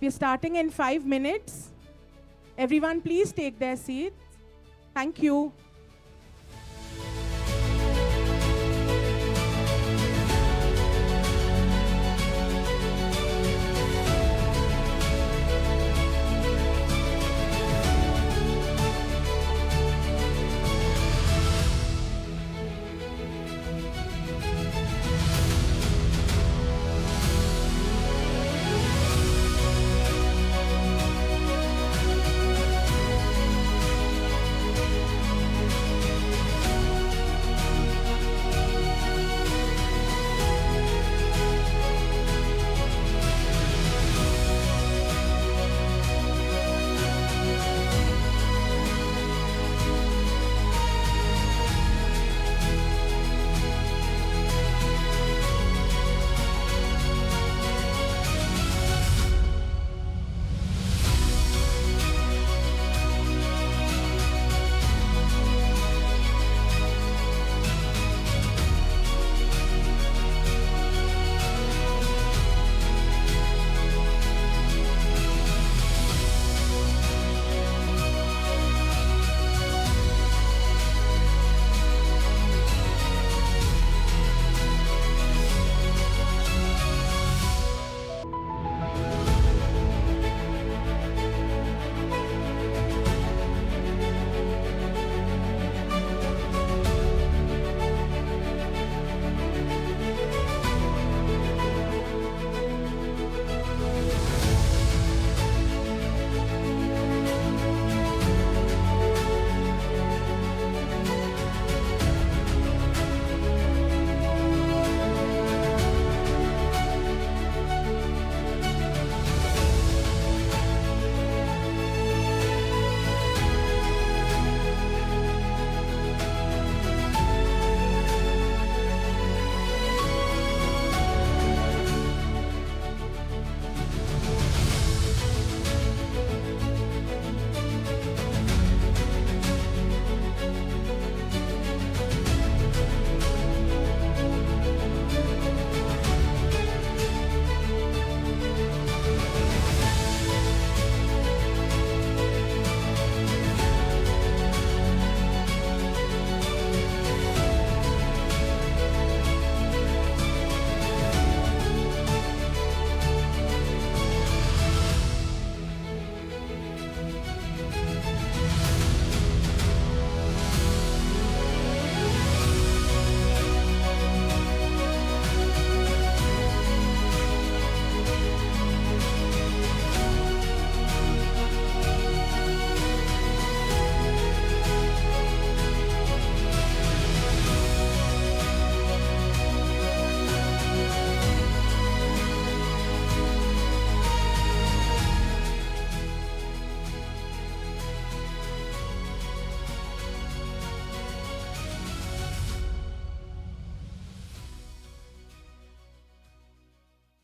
We're starting in 5 minutes. Everyone, please take their seats. Thank you.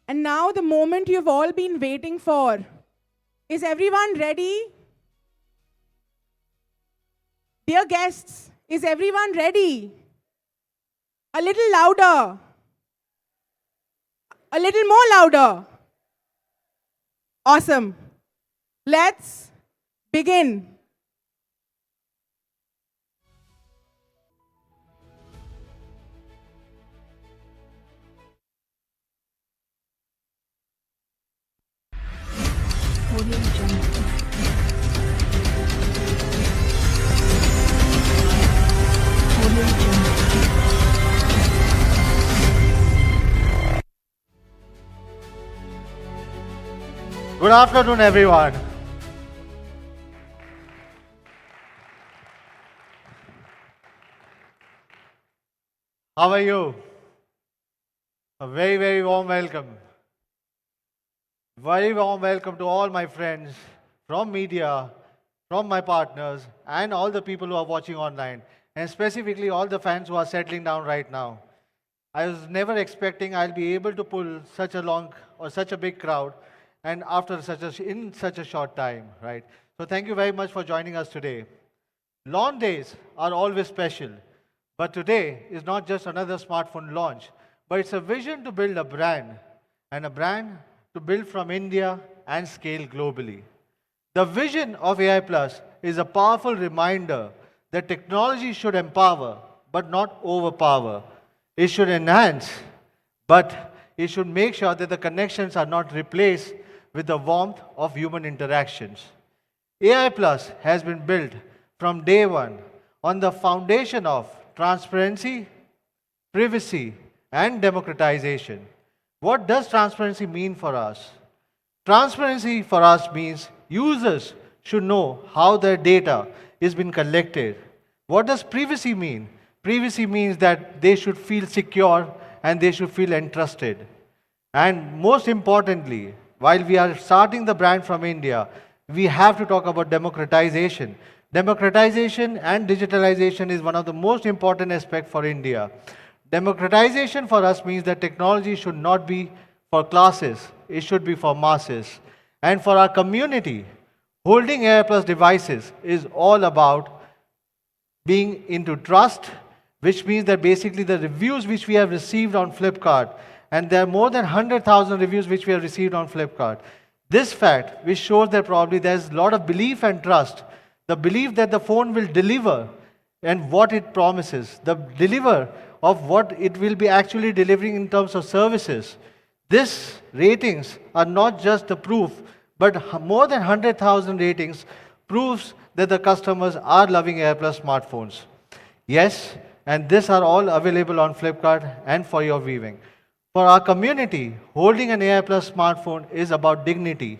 And now the moment you've all been waiting for. Is everyone ready? Dear guests, is everyone ready? A little louder. A little more louder. Awesome. Let's begin. Good afternoon, everyone. How are you? A very, very warm welcome. Very warm welcome to all my friends from media, from my partners, and all the people who are watching online, and specifically all the fans who are settling down right now. I was never expecting I'll be able to pull such a long or such a big crowd, and after in such a short time, right? So thank you very much for joining us today. Launch days are always special, but today is not just another smartphone launch, but it's a vision to build a brand, and a brand to build from India and scale globally. The vision of AI Plus is a powerful reminder that technology should empower but not overpower. It should enhance, but it should make sure that the connections are not replaced with the warmth of human interactions. AI Plus has been built from day one on the foundation of transparency, privacy, and democratization. What does transparency mean for us? Transparency for us means users should know how their data is being collected. What does privacy mean? Privacy means that they should feel secure and they should feel entrusted. And most importantly, while we are starting the brand from India, we have to talk about democratization. Democratization and digitalization is one of the most important aspects for India. Democratization for us means that technology should not be for classes, it should be for masses. And for our community, holding AI Plus devices is all about being into trust, which means that basically the reviews which we have received on Flipkart, and there are more than 100,000 reviews which we have received on Flipkart. This fact, which shows that probably there's a lot of belief and trust, the belief that the phone will deliver and what it promises, the deliver of what it will be actually delivering in terms of services. These ratings are not just the proof, but more than 100,000 ratings proves that the customers are loving AI Plus smartphones. Yes, and these are all available on Flipkart and for your viewing. For our community, holding an AI Plus smartphone is about dignity.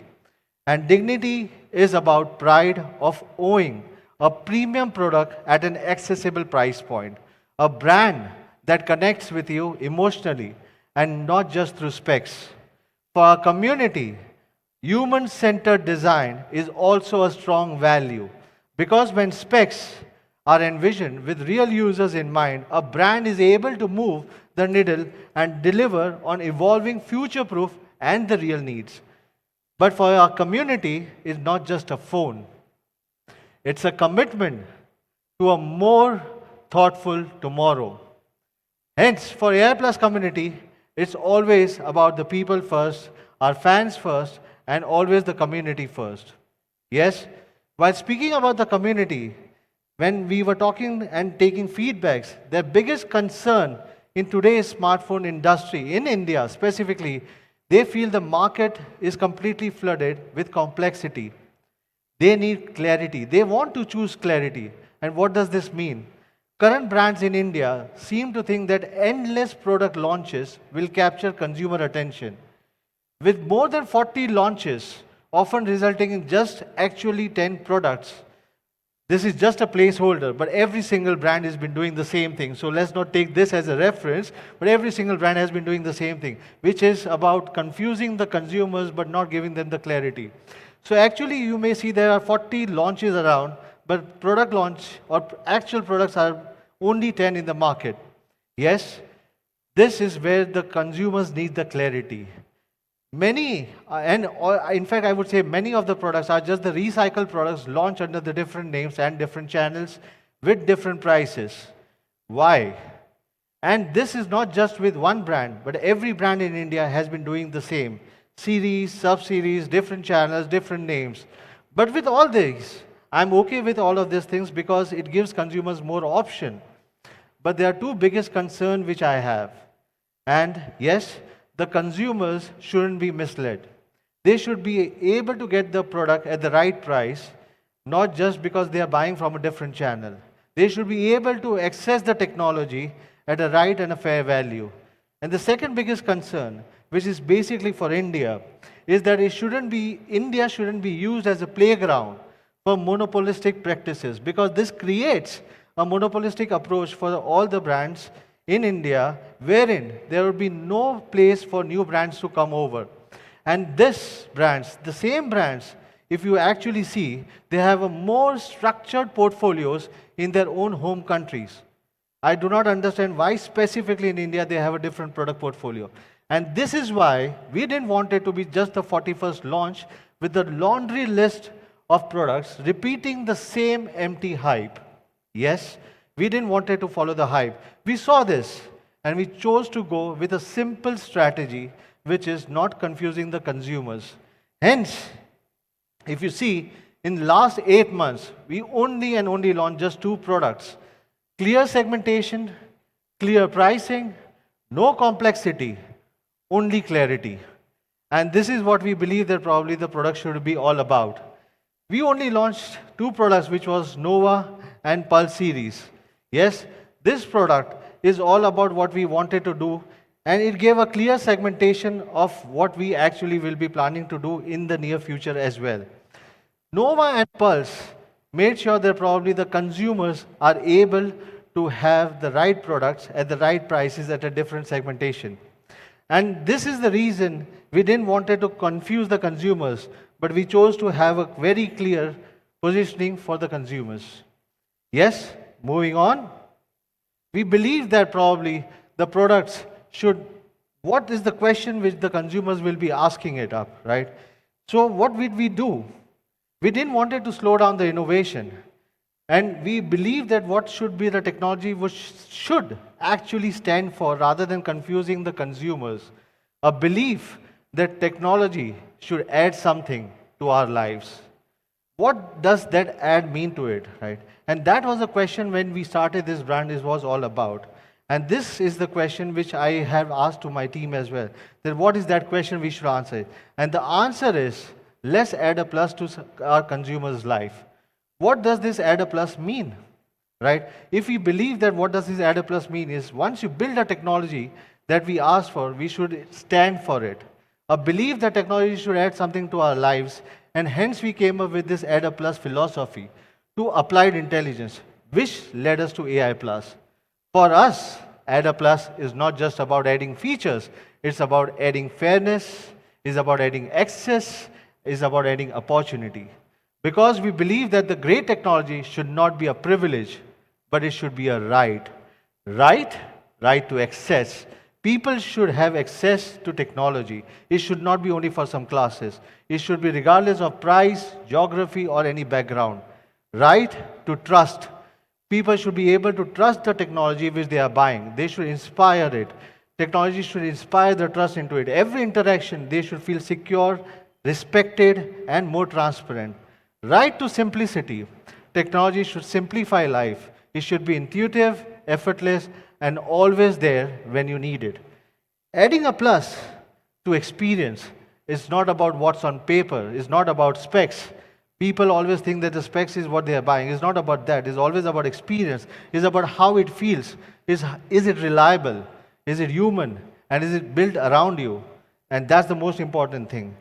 And dignity is about pride of owning a premium product at an accessible price point. A brand that connects with you emotionally and not just through specs. For our community, human-centered design is also a strong value. Because when specs are envisioned with real users in mind, a brand is able to move the needle and deliver on evolving future-proof and the real needs. But for our community, it's not just a phone. It's a commitment to a more thoughtful tomorrow. Hence, for AI Plus community, it's always about the people first, our fans first, and always the community first. Yes, while speaking about the community, when we were talking and taking feedbacks, their biggest concern in today's smartphone industry, in India specifically, they feel the market is completely flooded with complexity. They need clarity. They want to choose clarity. And what does this mean? Current brands in India seem to think that endless product launches will capture consumer attention. With more than 40 launches, often resulting in just actually 10 products, this is just a placeholder, but every single brand has been doing the same thing. So let's not take this as a reference, but every single brand has been doing the same thing, which is about confusing the consumers but not giving them the clarity. So actually, you may see there are 40 launches around, but product launch or actual products are only 10 in the market. Yes, this is where the consumers need the clarity. Many, in fact, I would say many of the products are just the recycled products launched under the different names and different channels with different prices. Why? And this is not just with one brand, but every brand in India has been doing the same. Series, sub-series, different channels, different names. But with all these, I'm okay with all of these things because it gives consumers more option. But there are two biggest concerns which I have. And yes, the consumers shouldn't be misled. They should be able to get the product at the right price, not just because they are buying from a different channel. They should be able to access the technology at a right and a fair value. And the second biggest concern, which is basically for India, is that India shouldn't be used as a playground for monopolistic practices, because this creates a monopolistic approach for all the brands in India, wherein there will be no place for new brands to come over. And these brands, the same brands, if you actually see, they have a more structured portfolios in their own home countries. I do not understand why specifically in India they have a different product portfolio. And this is why we didn't want it to be just the 41st launch with the laundry list of products repeating the same empty hype. Yes, we didn't want it to follow the hype. We saw this and we chose to go with a simple strategy which is not confusing the consumers. Hence, if you see, in the last 8 months, we only and only launched just 2 products. Clear segmentation, clear pricing, no complexity, only clarity. And this is what we believe that probably the product should be all about. We only launched 2 products, which was Nova and Pulse series. Yes, this product is all about what we wanted to do, and it gave a clear segmentation of what we actually will be planning to do in the near future as well. Nova and Pulse made sure that probably the consumers are able to have the right products at the right prices at a different segmentation. And this is the reason we didn't wanted to confuse the consumers, but we chose to have a very clear positioning for the consumers. Yes, moving on. We believe that probably the products should, what is the question which the consumers will be asking it up, right? So what did we do? We didn't want it to slow down the innovation. And we believe that what should be the technology which should actually stand for rather than confusing the consumers. A belief that technology should add something to our lives. What does that add mean to it, right? And that was the question when we started this brand, it was all about. And this is the question which I have asked to my team as well. That what is that question we should answer? And the answer is, let's add a plus to our consumer's life. What does this add a plus mean? Right? If we believe that what does this add a plus mean is once you build a technology that we ask for, we should stand for it. A belief that technology should add something to our lives, and hence we came up with this add a plus philosophy to applied intelligence, which led us to AI plus. For us, add a plus is not just about adding features, it's about adding fairness, it's about adding access, it's about adding opportunity. Because we believe that the great technology should not be a privilege, but it should be a right. Right to access. People should have access to technology. It should not be only for some classes. It should be regardless of price, geography, or any background. Right to trust. People should be able to trust the technology which they are buying. They should inspire it. Technology should inspire the trust into it. Every interaction, they should feel secure, respected, and more transparent. Right to simplicity. Technology should simplify life. It should be intuitive, effortless, and always there when you need it. Adding a plus to experience is not about what's on paper, it's not about specs. People always think that the specs is what they are buying. It's not about that. It's always about experience. It's about how it feels. Is it reliable? Is it human? And is it built around you? And that's the most important thing.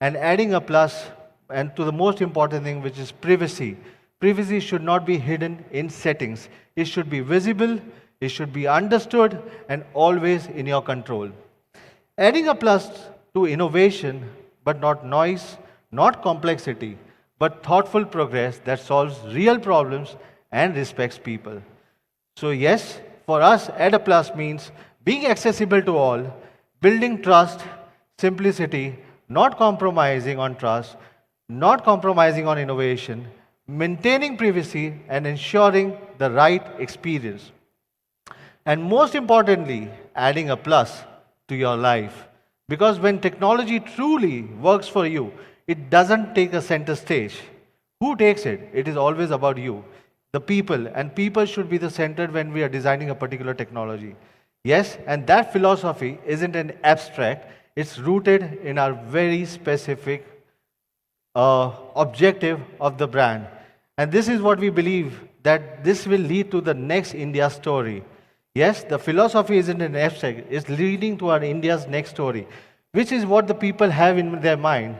And adding a plus and to the most important thing, which is privacy. Privacy should not be hidden in settings. It should be visible, it should be understood, and always in your control. Adding a plus to innovation, but not noise, not complexity, but thoughtful progress that solves real problems and respects people. So yes, for us, add a plus means being accessible to all, building trust, simplicity, not compromising on trust, not compromising on innovation, maintaining privacy, and ensuring the right experience. And most importantly, adding a plus to your life. Because when technology truly works for you, it doesn't take a center stage. Who takes it? It is always about you, the people, and people should be the center when we are designing a particular technology. Yes, and that philosophy isn't an abstract, it's rooted in our very specific objective of the brand. And this is what we believe that this will lead to the next India story. Yes, the philosophy isn't an abstract, it's leading to our India's next story, which is what the people have in their mind.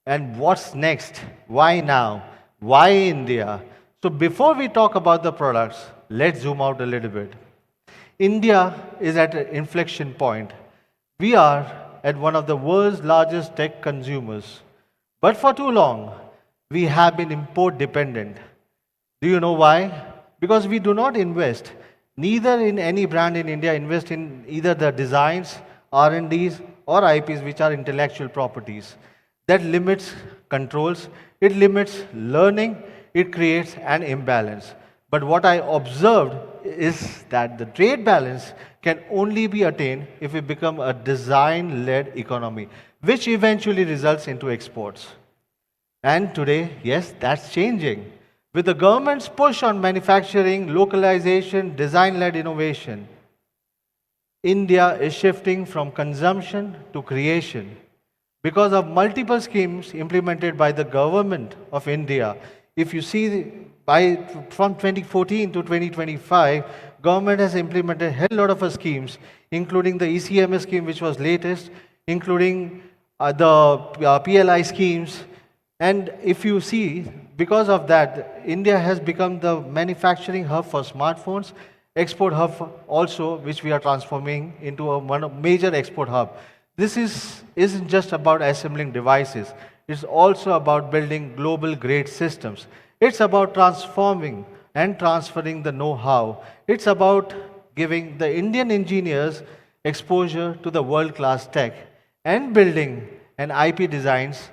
And what's next? Why now? Why India? So before we talk about the products, let's zoom out a little bit. India is at an inflection point. We are at one of the world's largest tech consumers. But for too long, we have been import dependent. Do you know why? Because we do not invest, neither in any brand in India invest in either the designs, R&Ds or IPs which are intellectual properties. That limits controls, it limits learning, it creates an imbalance. But what I observed is that the trade balance can only be attained if we become a design-led economy. which eventually results into exports. And today, yes, that's changing. With the government's push on manufacturing, localization, design led innovation, India is shifting from consumption to creation. Because of multiple schemes implemented by the government of India, if you see from 2014 to 2025, government has implemented a hell lot of schemes, including the ECMS scheme, which was latest, including the PLI schemes. And if you see, because of that, India has become the manufacturing hub for smartphones, export hub also, which we are transforming into a major export hub. Isn't just about assembling devices. It's also about building global grade systems. It's about transforming and transferring the know-how. It's about giving the Indian engineers exposure to the world-class tech and building an IP designs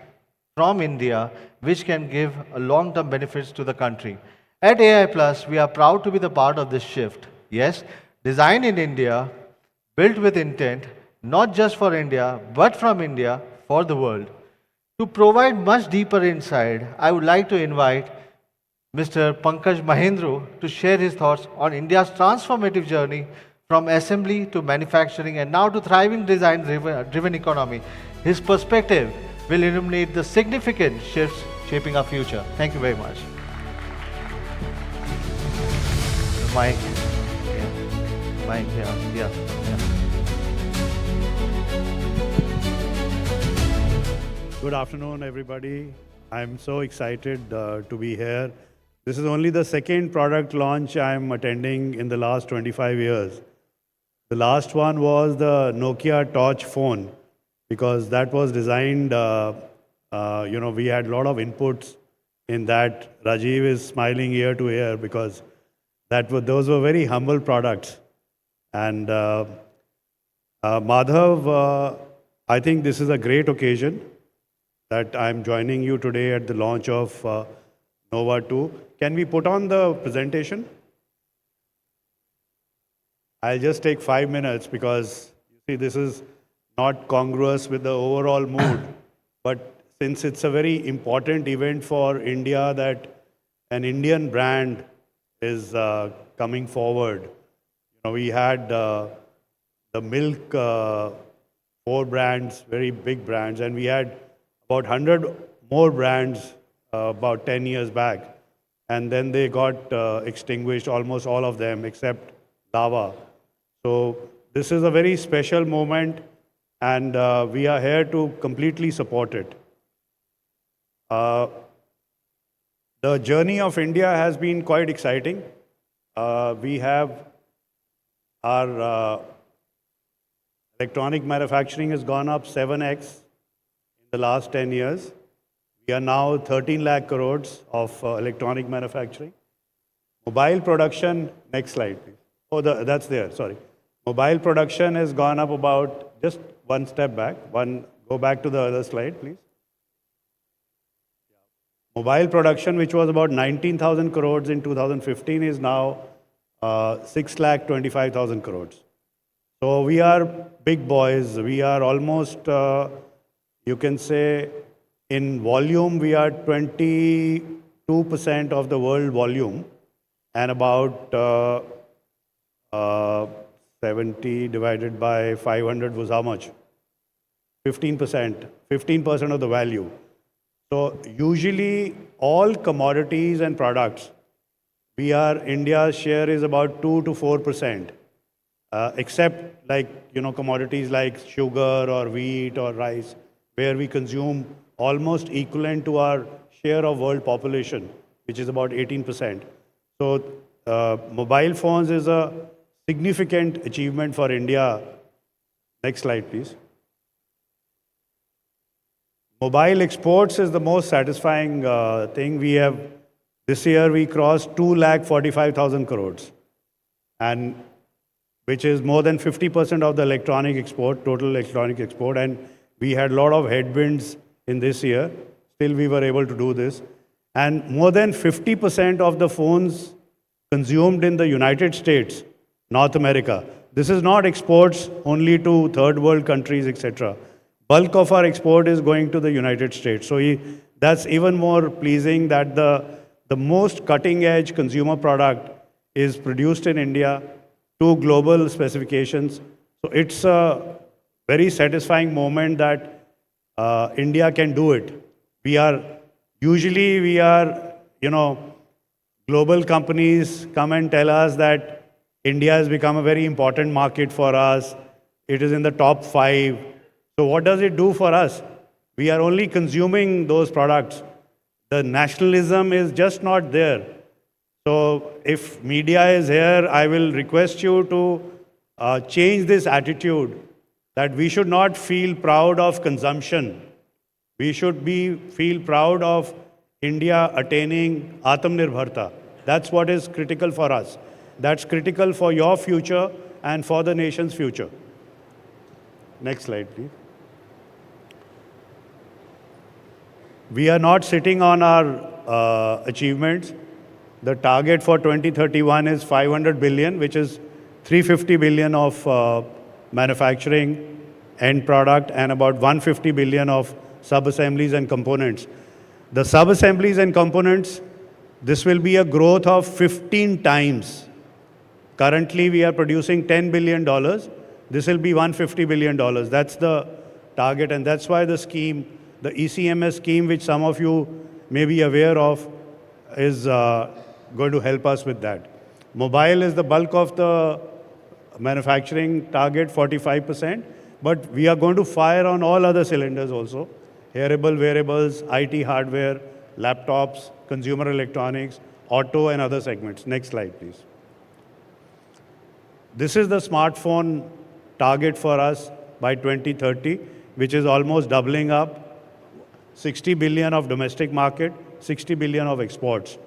from India which can give a long-term benefits to the country. At AI Plus, we are proud to be the part of this shift. Yes, designed in India, built with intent, not just for India, but from India for the world. To provide much deeper insight, I would like to invite Mr. Pankaj Mahendru to share his thoughts on India's transformative journey from assembly to manufacturing and now to thriving design driven economy. His perspective will illuminate the significant shifts shaping our future. Thank you very much. Mic. Yeah. Mic, yeah. Good afternoon, everybody. I'm so excited to be here. This is only the second product launch I'm attending in the last 25 years. The last one was the Nokia Torch phone, because that was designed, we had a lot of inputs in that. Rajiv is smiling ear to ear because those were very humble products. And Madhav, I think this is a great occasion that I'm joining you today at the launch of Nova 2. Can we put on the presentation? I'll just take 5 minutes because, you see, this is not congruous with the overall mood. But since it's a very important event for India that an Indian brand is coming forward. We had the milk, 4 brands, very big brands, and we had about 100 more brands about 10 years back. And then they got extinguished, almost all of them, except Lava. So this is a very special moment, and we are here to completely support it. The journey of India has been quite exciting. We have our electronic manufacturing has gone up 7x in the last 10 years. We are now 13 lakh crores of electronic manufacturing. Mobile production, next slide, please. Oh, that's there, sorry. Mobile production has gone up about, just one step back, go back to the other slide, please. Mobile production, which was about 19,000 crores in 2015, is now 6,25,000 crores. So we are big boys. We are almost, you can say, in volume, we are 22% of the world volume, and about 70 divided by 500 was how much? 15% of the value. So usually all commodities and products, India's share is about 2 to 4%, except commodities like sugar or wheat or rice, where we consume almost equivalent to our share of world population, which is about 18%. So mobile phones is a significant achievement for India. Next slide, please. Mobile exports is the most satisfying thing. This year we crossed 2,45,000 crores, and which is more than 50% of the total electronic export. And we had a lot of headwinds in this year. Still we were able to do this. And more than 50% of the phones consumed in the United States, North America. This is not exports only to third world countries, etc. bulk of our export is going to the United States. So that's even more pleasing that the most cutting edge consumer product is produced in India to global specifications. So it's a very satisfying moment that India can do it. Usually we are, global companies come and tell us that India has become a very important market for us. It is in the top 5. So what does it do for us? We are only consuming those products. The nationalism is just not there. So if media is here, I will request you to change this attitude that we should not feel proud of consumption. We should feel proud of India attaining Atmanirbharta. That's what is critical for us. That's critical for your future and for the nation's future. Next slide, please. We are not sitting on our achievements. The target for 2031 is 500 billion, which is 350 billion of manufacturing end product and about 150 billion of sub-assemblies and components. The sub-assemblies and components, this will be a growth of 15 times. Currently, we are producing $10 billion. This will be $150 billion. That's the target, and that's why the scheme, the ECMS scheme, which some of you may be aware of, is going to help us with that. Mobile is the bulk of the manufacturing target, 45%, but we are going to fire on all other cylinders also. Hearable, wearables, IT hardware, laptops, consumer electronics, auto and other segments. Next slide, please. This is the smartphone target for us by 2030, which is almost doubling up. 60 billion of domestic market, 60 billion of exports.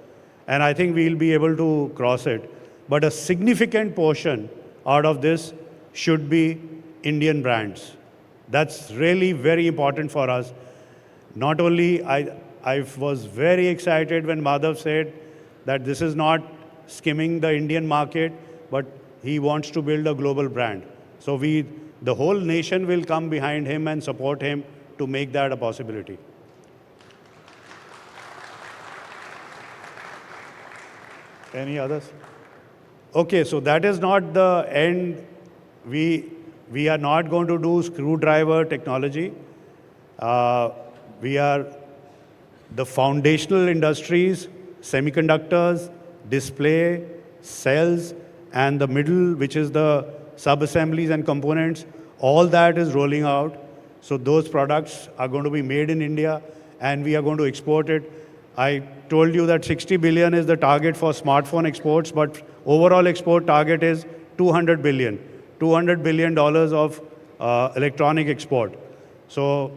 And I think we'll be able to cross it. But a significant portion out of this should be Indian brands. That's really very important for us. Not only, I was very excited when Madhav said that this is not skimming the Indian market, but he wants to build a global brand. So the whole nation will come behind him and support him to make that a possibility. Any others? Okay, so that is not the end. We are not going to do screwdriver technology. We are the foundational industries, semiconductors, display, cells, and the middle, which is the sub-assemblies and components. All that is rolling out. So those products are going to be made in India, and we are going to export it. I told you that 60 billion is the target for smartphone exports, but overall export target is 200 billion. $200 billion of electronic export. So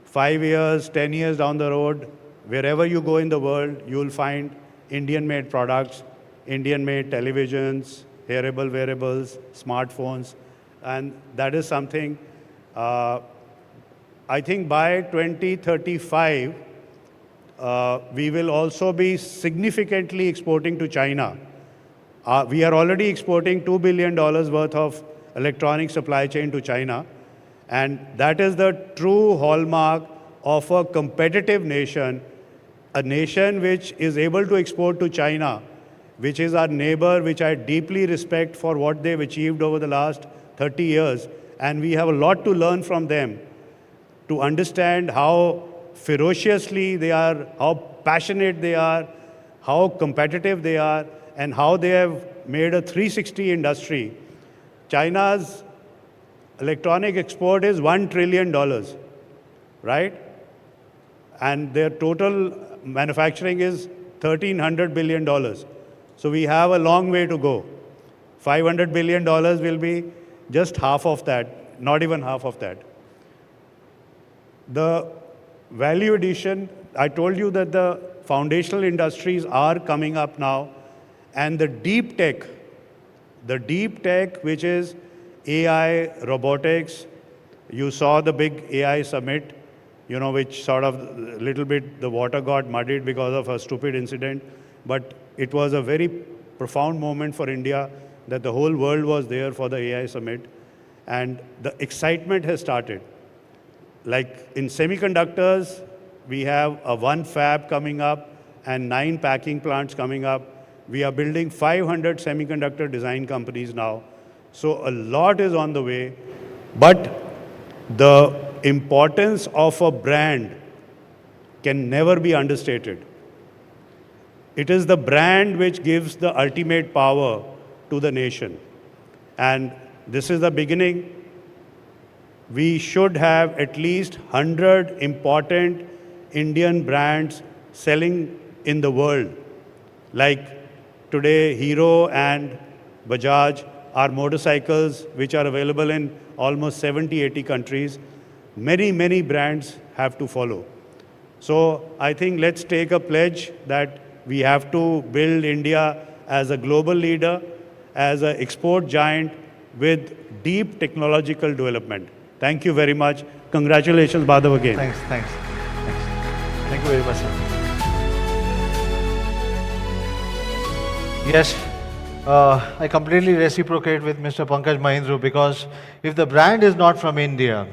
5 years, 10 years down the road, wherever you go in the world, you will find Indian-made products, Indian-made televisions, hearable wearables, smartphones, and that is something, I think by 2035, we will also be significantly exporting to China. We are already exporting $2 billion worth of electronic supply chain to China. And that is the true hallmark of a competitive nation, a nation which is able to export to China, which is our neighbor, which I deeply respect for what they've achieved over the last 30 years. And we have a lot to learn from them to understand how ferociously they are, how passionate they are, how competitive they are, and how they have made a 360 industry. China's electronic export is $1 trillion, right? And their total manufacturing is $1,300 billion. So we have a long way to go. $500 billion will be just half of that, not even half of that. The value addition, I told you that the foundational industries are coming up now, and the deep tech, which is AI, robotics. You saw the big AI summit, which sort of a little bit the water got muddied because of a stupid incident. But it was a very profound moment for India that the whole world was there for the AI summit. And the excitement has started. like in semiconductors, we have a one fab coming up and 9 packing plants coming up. We are building 500 semiconductor design companies now. So a lot is on the way. But the importance of a brand can never be understated. It is the brand which gives the ultimate power to the nation. And this is the beginning. We should have at least 100 important Indian brands selling in the world. Like today, Hero and Bajaj are motorcycles which are available in almost 70, 80 countries. Many, many brands have to follow. So I think let's take a pledge that we have to build India as a global leader, as an export giant with deep technological development. Thank you very much. Congratulations, Madhav, again. Thanks. Thank you very much, sir. Yes, I completely reciprocate with Mr. Pankaj Mahindru, because if the brand is not from India,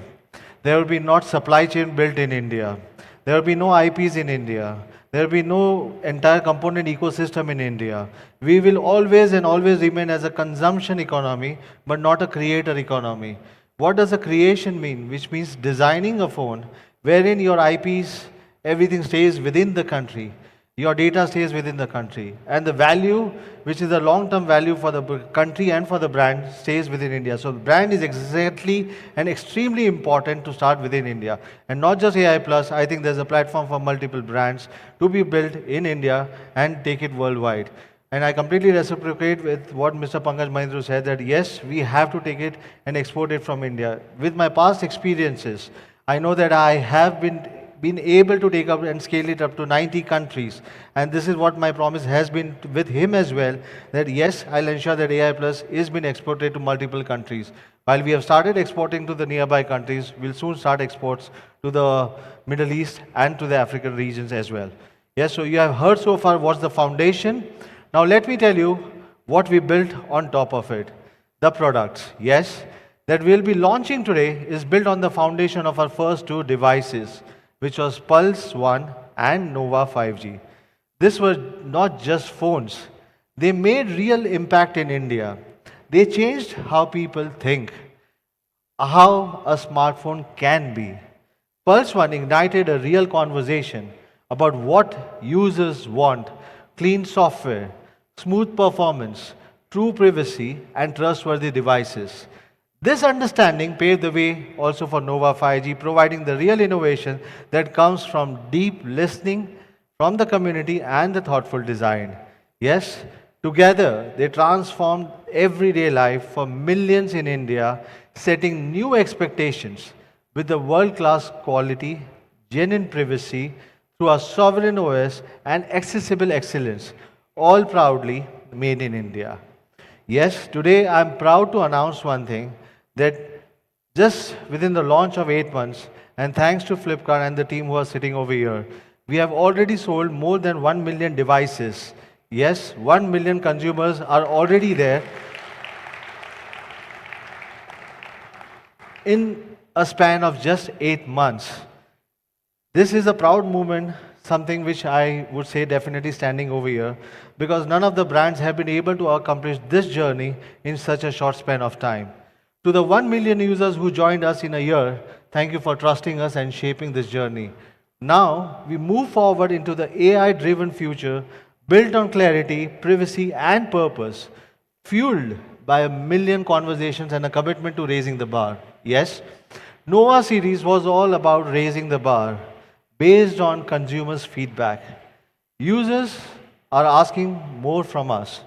there will be not supply chain built in India. There will be no IPs in India. There will be no entire component ecosystem in India. We will always and always remain as a consumption economy, but not a creator economy. What does a creation mean? Which means designing a phone wherein your IPs, everything stays within the country. Your data stays within the country. And the value, which is the long-term value for the country and for the brand, stays within India. So the brand is exactly and extremely important to start within India. And not just AI Plus, I think there's a platform for multiple brands to be built in India and take it worldwide. And I completely reciprocate with what Mr. Pankaj Mahindru said, that yes, we have to take it and export it from India. With my past experiences, I know that I have been able to take up and scale it up to 90 countries. And this is what my promise has been with him as well, that yes, I'll ensure that AI Plus is being exported to multiple countries. While we have started exporting to the nearby countries, we'll soon start exports to the Middle East and to the African regions as well. Yes, so you have heard so far what's the foundation. Now let me tell you what we built on top of it. The products, yes, that we'll be launching today is built on the foundation of our first 2 devices, which was Pulse 1 and Nova 5G. These were not just phones. They made real impact in India. They changed how people think, how a smartphone can be. Pulse 1 ignited a real conversation about what users want: clean software, smooth performance, true privacy, and trustworthy devices. This understanding paved the way also for Nova 5G, providing the real innovation that comes from deep listening from the community and the thoughtful design. Yes, together they transformed everyday life for millions in India, setting new expectations with the world-class quality, genuine privacy through our sovereign OS and accessible excellence, all proudly made in India. Yes, today I'm proud to announce one thing, that just within the launch of 8 months, and thanks to Flipkart and the team who are sitting over here, we have already sold more than 1 million devices. Yes, 1 million consumers are already there in a span of just 8 months. This is a proud moment, something which I would say definitely standing over here, because none of the brands have been able to accomplish this journey in such a short span of time. To the 1 million users who joined us in a year, thank you for trusting us and shaping this journey. Now, we move forward into the AI-driven future, built on clarity, privacy, and purpose, fueled by 1 million conversations and a commitment to raising the bar. Yes, Nova series was all about raising the bar, based on consumers' feedback. Users are asking more from us.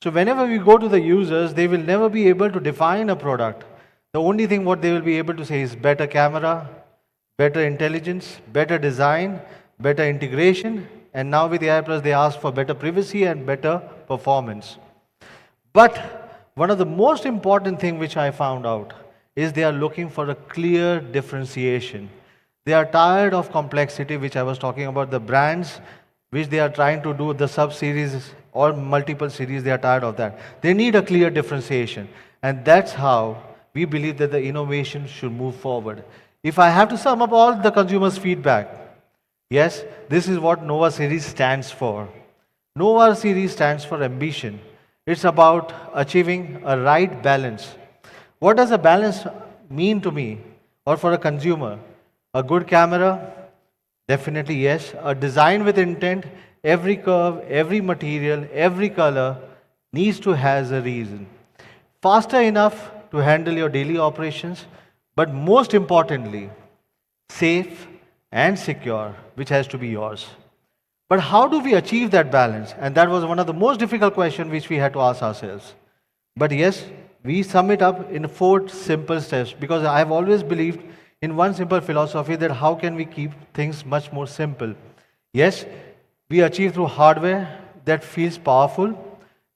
So whenever we go to the users, they will never be able to define a product. The only thing what they will be able to say is better camera, better intelligence, better design, better integration, and now with AI Plus they ask for better privacy and better performance. But one of the most important thing which I found out is they are looking for a clear differentiation. They are tired of complexity, which I was talking about, the brands which they are trying to do, the sub-series or multiple series, they are tired of that. They need a clear differentiation. And that's how we believe that the innovation should move forward. If I have to sum up all the consumers' feedback, yes, this is what Nova series stands for. Nova series stands for ambition. It's about achieving a right balance. What does a balance mean to me or for a consumer? A good camera? Definitely yes. A design with intent, every curve, every material, every color needs to has a reason. Faster enough to handle your daily operations, but most importantly, safe and secure, which has to be yours. But how do we achieve that balance? And that was one of the most difficult questions which we had to ask ourselves. But yes, we sum it up in 4 simple steps because I have always believed in one simple philosophy that how can we keep things much more simple. Yes, we achieve through hardware that feels powerful,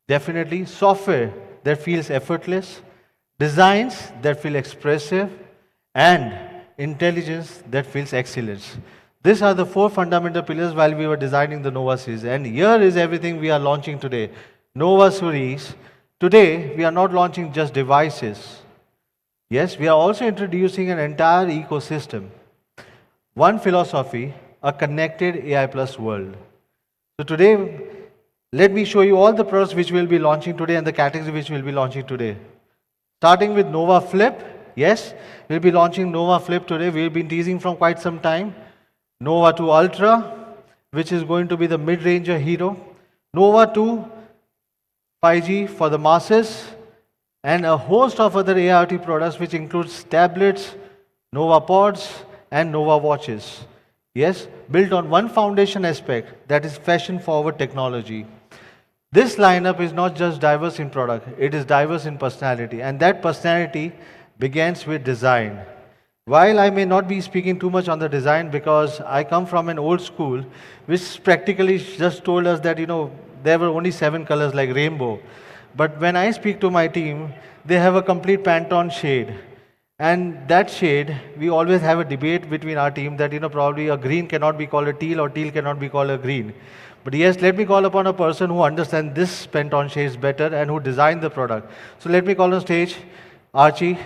definitely software that feels effortless, designs that feel expressive, and intelligence that feels excellence. These are the 4 fundamental pillars while we were designing the Nova series. And here is everything we are launching today. Nova series. Today, we are not launching just devices. Yes, we are also introducing an entire ecosystem. One philosophy, a connected AI plus world. So today, let me show you all the products which we'll be launching today and the categories which we'll be launching today. Starting with Nova Flip. Yes, we'll be launching Nova Flip today. We've been teasing from quite some time. Nova 2 Ultra, which is going to be the mid-ranger hero. Nova 2 5G for the masses, and a host of other AIoT products which includes tablets, Nova Pods, and Nova Watches. Yes, built on one foundation aspect, that is fashion-forward technology. This lineup is not just diverse in product, it is diverse in personality, and that personality begins with design. While I may not be speaking too much on the design because I come from an old school which practically just told us that, there were only 7 colors like rainbow. But when I speak to my team, they have a complete Pantone shade. And that shade, we always have a debate between our team that, probably a green cannot be called a teal or teal cannot be called a green. But yes, let me call upon a person who understands this Pantone shades better and who designed the product. So let me call on stage Archie.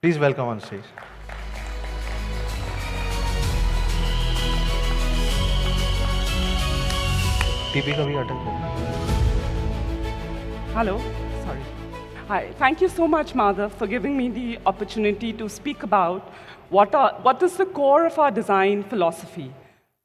Please welcome on stage. TP का भी अटक गया. Hello, sorry. Hi, thank you so much, Madhav, for giving me the opportunity to speak about what is the core of our design philosophy.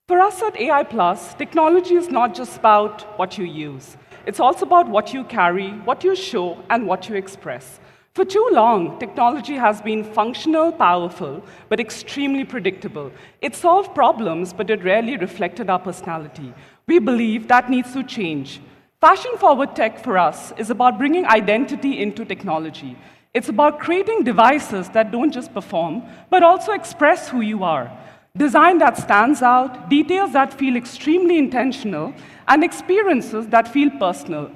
For us at AI Plus, technology is not just about what you use. It's also about what you carry, what you show, and what you express. For too long, technology has been functional, powerful, but extremely predictable. It solved problems, but it rarely reflected our personality. We believe that needs to change. Fashion-forward tech for us is about bringing identity into technology. It's about creating devices that don't just perform, but also express who you are. Design that stands out, details that feel extremely intentional, and experiences that feel personal.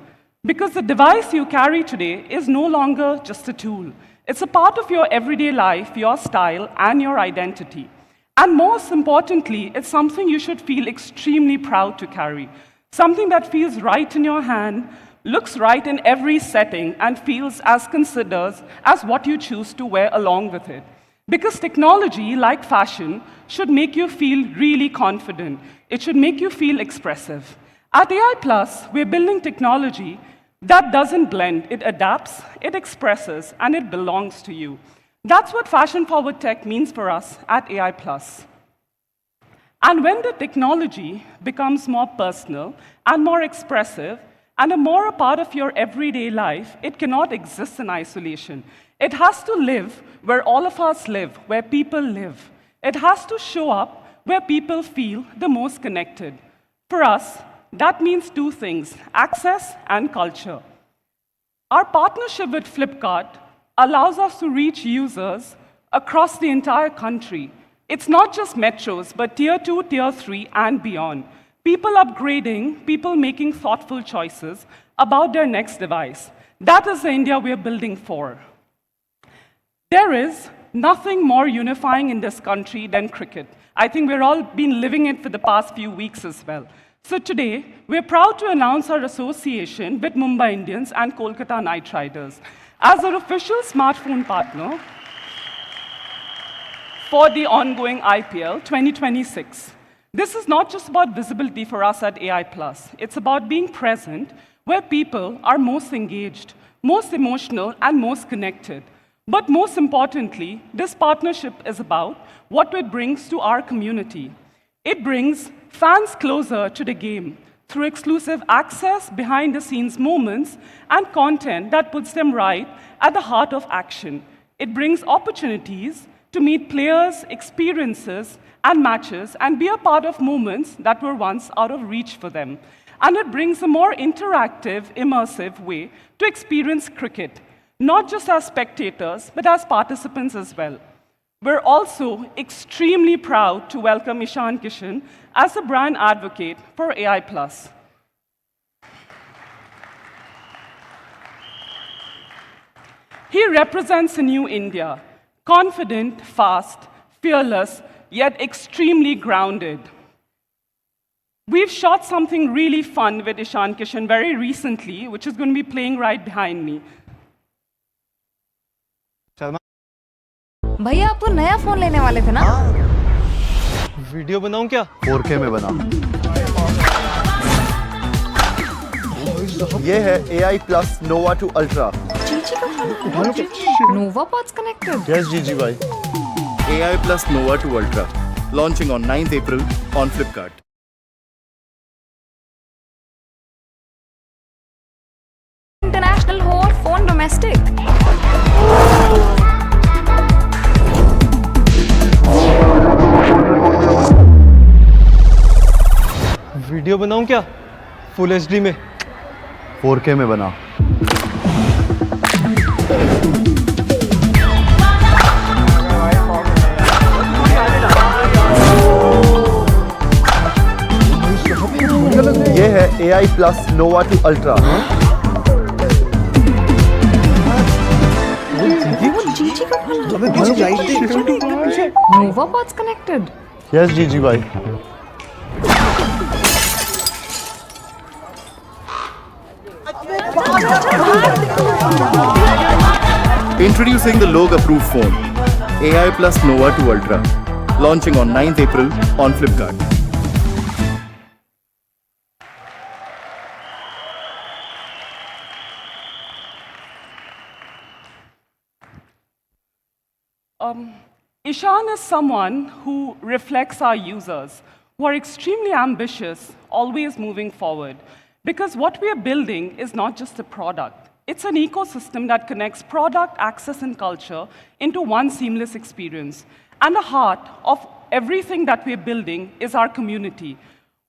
Because the device you carry today is no longer just a tool. It's a part of your everyday life, your style, and your identity. And most importantly, it's something you should feel extremely proud to carry. Something that feels right in your hand, looks right in every setting, and feels as considered as what you choose to wear along with it. Because technology, like fashion, should make you feel really confident. It should make you feel expressive. At AI Plus, we're building technology that doesn't blend. It adapts, it expresses, and it belongs to you. That's what fashion-forward tech means for us at AI Plus. And when the technology becomes more personal and more expressive and more a part of your everyday life, it cannot exist in isolation. It has to live where all of us live, where people live. It has to show up where people feel the most connected. For us, that means 2 things, access and culture. Our partnership with Flipkart allows us to reach users across the entire country. It's not just metros, but tier 2, tier 3, and beyond. People upgrading, people making thoughtful choices about their next device. That is the India we're building for. There is nothing more unifying in this country than cricket. I think we've all been living it for the past few weeks as well. So today, we're proud to announce our association with Mumbai Indians and Kolkata Knight Riders. As our official smartphone partner, for the ongoing IPL 2026. This is not just about visibility for us at AI Plus. It's about being present where people are most engaged, most emotional, and most connected. But most importantly, this partnership is about what it brings to our community. It brings fans closer to the game through exclusive access, behind-the-scenes moments, and content that puts them right at the heart of action. It brings opportunities to meet players, experiences, and matches, and be a part of moments that were once out of reach for them. And it brings a more interactive, immersive way to experience cricket, not just as spectators, but as participants as well. We're also extremely proud to welcome Ishan Kishan as a brand advocate for AI Plus. He represents a new India, confident, fast, fearless, yet extremely grounded. We've shot something really fun with Ishan Kishan very recently, which is going to be playing right behind me. भैया आप तो नया phone लेने वाले थे ना? Video बनाऊं क्या? 4K में बना। ये है AI Plus Nova 2 Ultra। जीजी का phone? Nova Pods connected? Yes, जीजी भाई। AI Plus Nova 2 Ultra, launching on 9th April on Flipkart. International हो और फोन domestic? वीडियो बनाऊं क्या? फुल एचडी में। 4K में बना। ये है AI Plus Nova 2 Ultra। जीजी का phone? Nova Pods connected? Yes, जीजी भाई। Introducing the Log-approved phone, AI Plus Nova 2 Ultra, launching on 9th April on Flipkart. Ishan is someone who reflects our users, who are extremely ambitious, always moving forward. Because what we are building is not just a product. It's an ecosystem that connects product, access, and culture into one seamless experience. And the heart of everything that we're building is our community.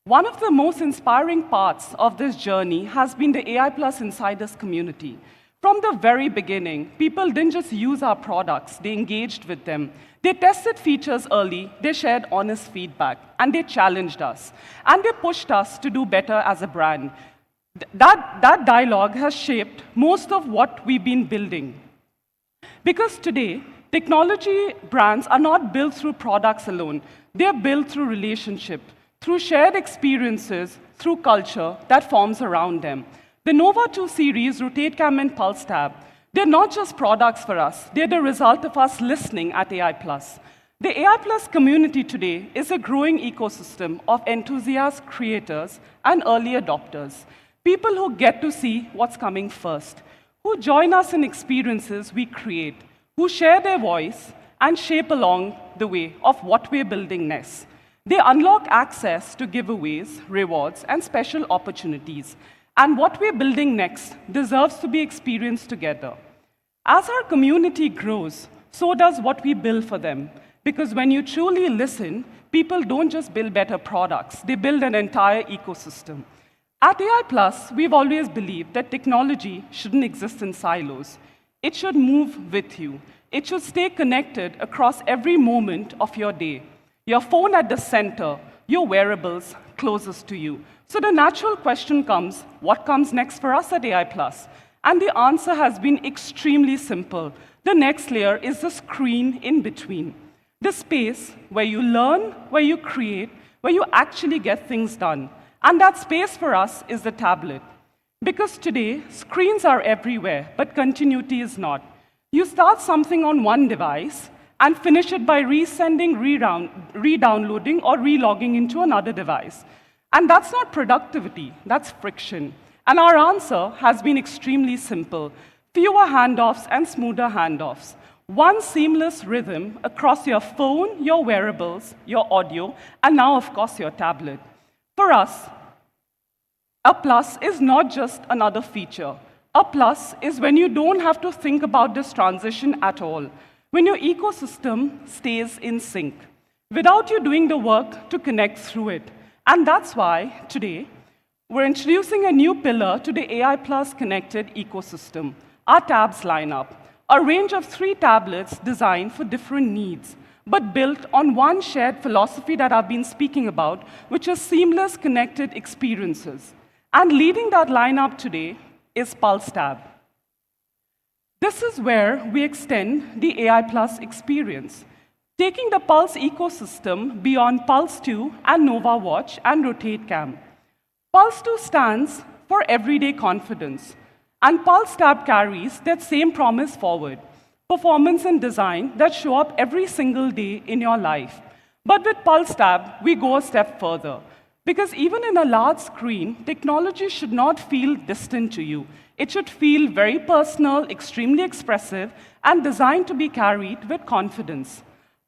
One of the most inspiring parts of this journey has been the AI Plus Insiders community. From the very beginning, people didn't just use our products, they engaged with them. They tested features early, they shared honest feedback, and they challenged us. And they pushed us to do better as a brand. That dialogue has shaped most of what we've been building. Because today, technology brands are not built through products alone. They're built through relationship, through shared experiences, through culture that forms around them. The Nova 2 series, Rotate Cam and Pulse Tab, they're not just products for us, they're the result of us listening at AI Plus. The AI Plus community today is a growing ecosystem of enthusiasts, creators, and early adopters. People who get to see what's coming first, who join us in experiences we create, who share their voice and shape along the way of what we're building next. They unlock access to giveaways, rewards, and special opportunities. And what we're building next deserves to be experienced together. As our community grows, so does what we build for them. Because when you truly listen, people don't just build better products, they build an entire ecosystem. At AI Plus, we've always believed that technology shouldn't exist in silos. It should move with you. It should stay connected across every moment of your day. Your phone at the center, your wearables closest to you. So the natural question comes, what comes next for us at AI Plus? And the answer has been extremely simple. The next layer is the screen in between. The space where you learn, where you create, where you actually get things done. And that space for us is the tablet. Because today, screens are everywhere, but continuity is not. You start something on one device, and finish it by resending, re-downloading, or re-logging into another device. And that's not productivity, that's friction. And our answer has been extremely simple: fewer handoffs and smoother handoffs. One seamless rhythm across your phone, your wearables, your audio, and now, of course, your tablet. For us, a plus is not just another feature. A plus is when you don't have to think about this transition at all, when your ecosystem stays in sync, without you doing the work to connect through it. And that's why, today, we're introducing a new pillar to the AI Plus connected ecosystem, our tabs lineup, a range of 3 tablets designed for different needs, but built on one shared philosophy that I've been speaking about, which is seamless connected experiences. And leading that lineup today is Pulse Tab. This is where we extend the AI Plus experience, taking the Pulse ecosystem beyond Pulse 2 and Nova Watch and Rotate Cam. Pulse 2 stands for everyday confidence, and Pulse Tab carries that same promise forward: performance and design that show up every single day in your life. But with Pulse Tab, we go a step further, because even in a large screen, technology should not feel distant to you. It should feel very personal, extremely expressive, and designed to be carried with confidence.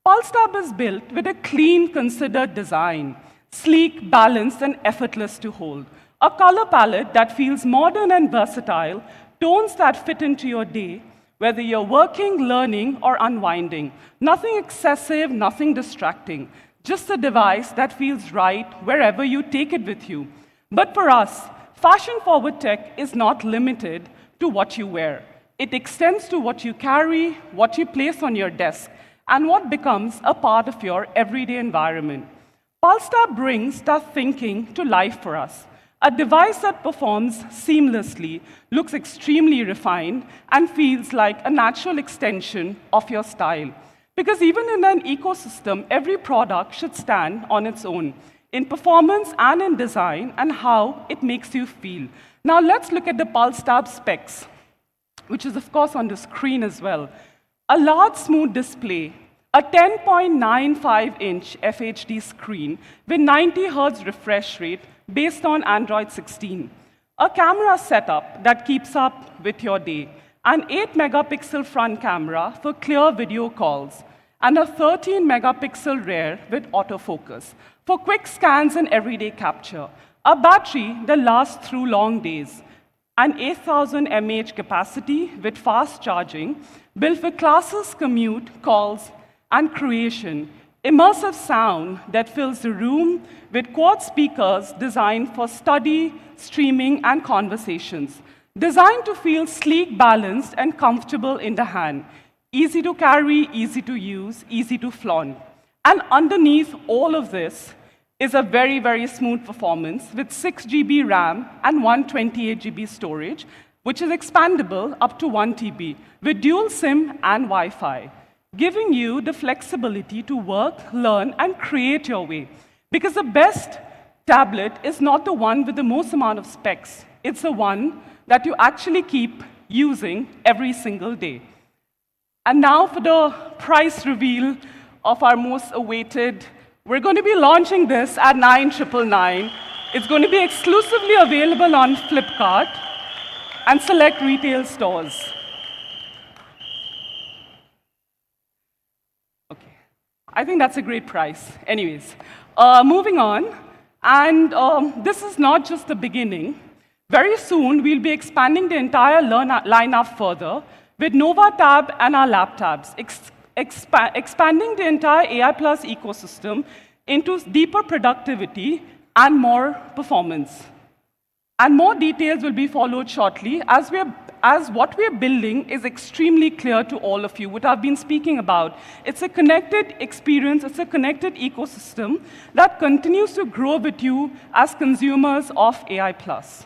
Pulse Tab is built with a clean, considered design, sleek, balanced, and effortless to hold. A color palette that feels modern and versatile, tones that fit into your day, whether you're working, learning, or unwinding. Nothing excessive, nothing distracting. Just a device that feels right wherever you take it with you. But for us, fashion-forward tech is not limited to what you wear. It extends to what you carry, what you place on your desk, and what becomes a part of your everyday environment. Pulse Tab brings that thinking to life for us. A device that performs seamlessly, looks extremely refined, and feels like a natural extension of your style. Because even in an ecosystem, every product should stand on its own, in performance and in design, and how it makes you feel. Now let's look at the Pulse Tab specs, which is of course on the screen as well. A large smooth display, a 10.95-inch FHD screen with 90 Hz refresh rate based on Android 16. A camera setup that keeps up with your day. An 8-megapixel front camera for clear video calls, and a 13-megapixel rear with autofocus for quick scans and everyday capture. A battery that lasts through long days. An 8,000 mAh capacity with fast charging, built for classes, commute, calls, and creation. Immersive sound that fills the room with quad speakers designed for study, streaming, and conversations. Designed to feel sleek, balanced, and comfortable in the hand. Easy to carry, easy to use, easy to flaunt. And underneath all of this is a very, very smooth performance with 6 GB RAM and 128 GB storage, which is expandable up to 1 TB with dual SIM and Wi-Fi, giving you the flexibility to work, learn, and create your way. Because the best tablet is not the one with the most amount of specs. It's the one that you actually keep using every single day. And now for the price reveal of our most awaited. We're going to be launching this at 9,999. It's going to be exclusively available on Flipkart and select retail stores. Okay, I think that's a great price. Anyways, moving on. And this is not just the beginning. Very soon, we'll be expanding the entire lineup further with Nova Tab and our lap tabs, expanding the entire AI Plus ecosystem into deeper productivity and more performance. And more details will be followed shortly as what we're building is extremely clear to all of you, what I've been speaking about. It's a connected experience, it's a connected ecosystem that continues to grow with you as consumers of AI Plus.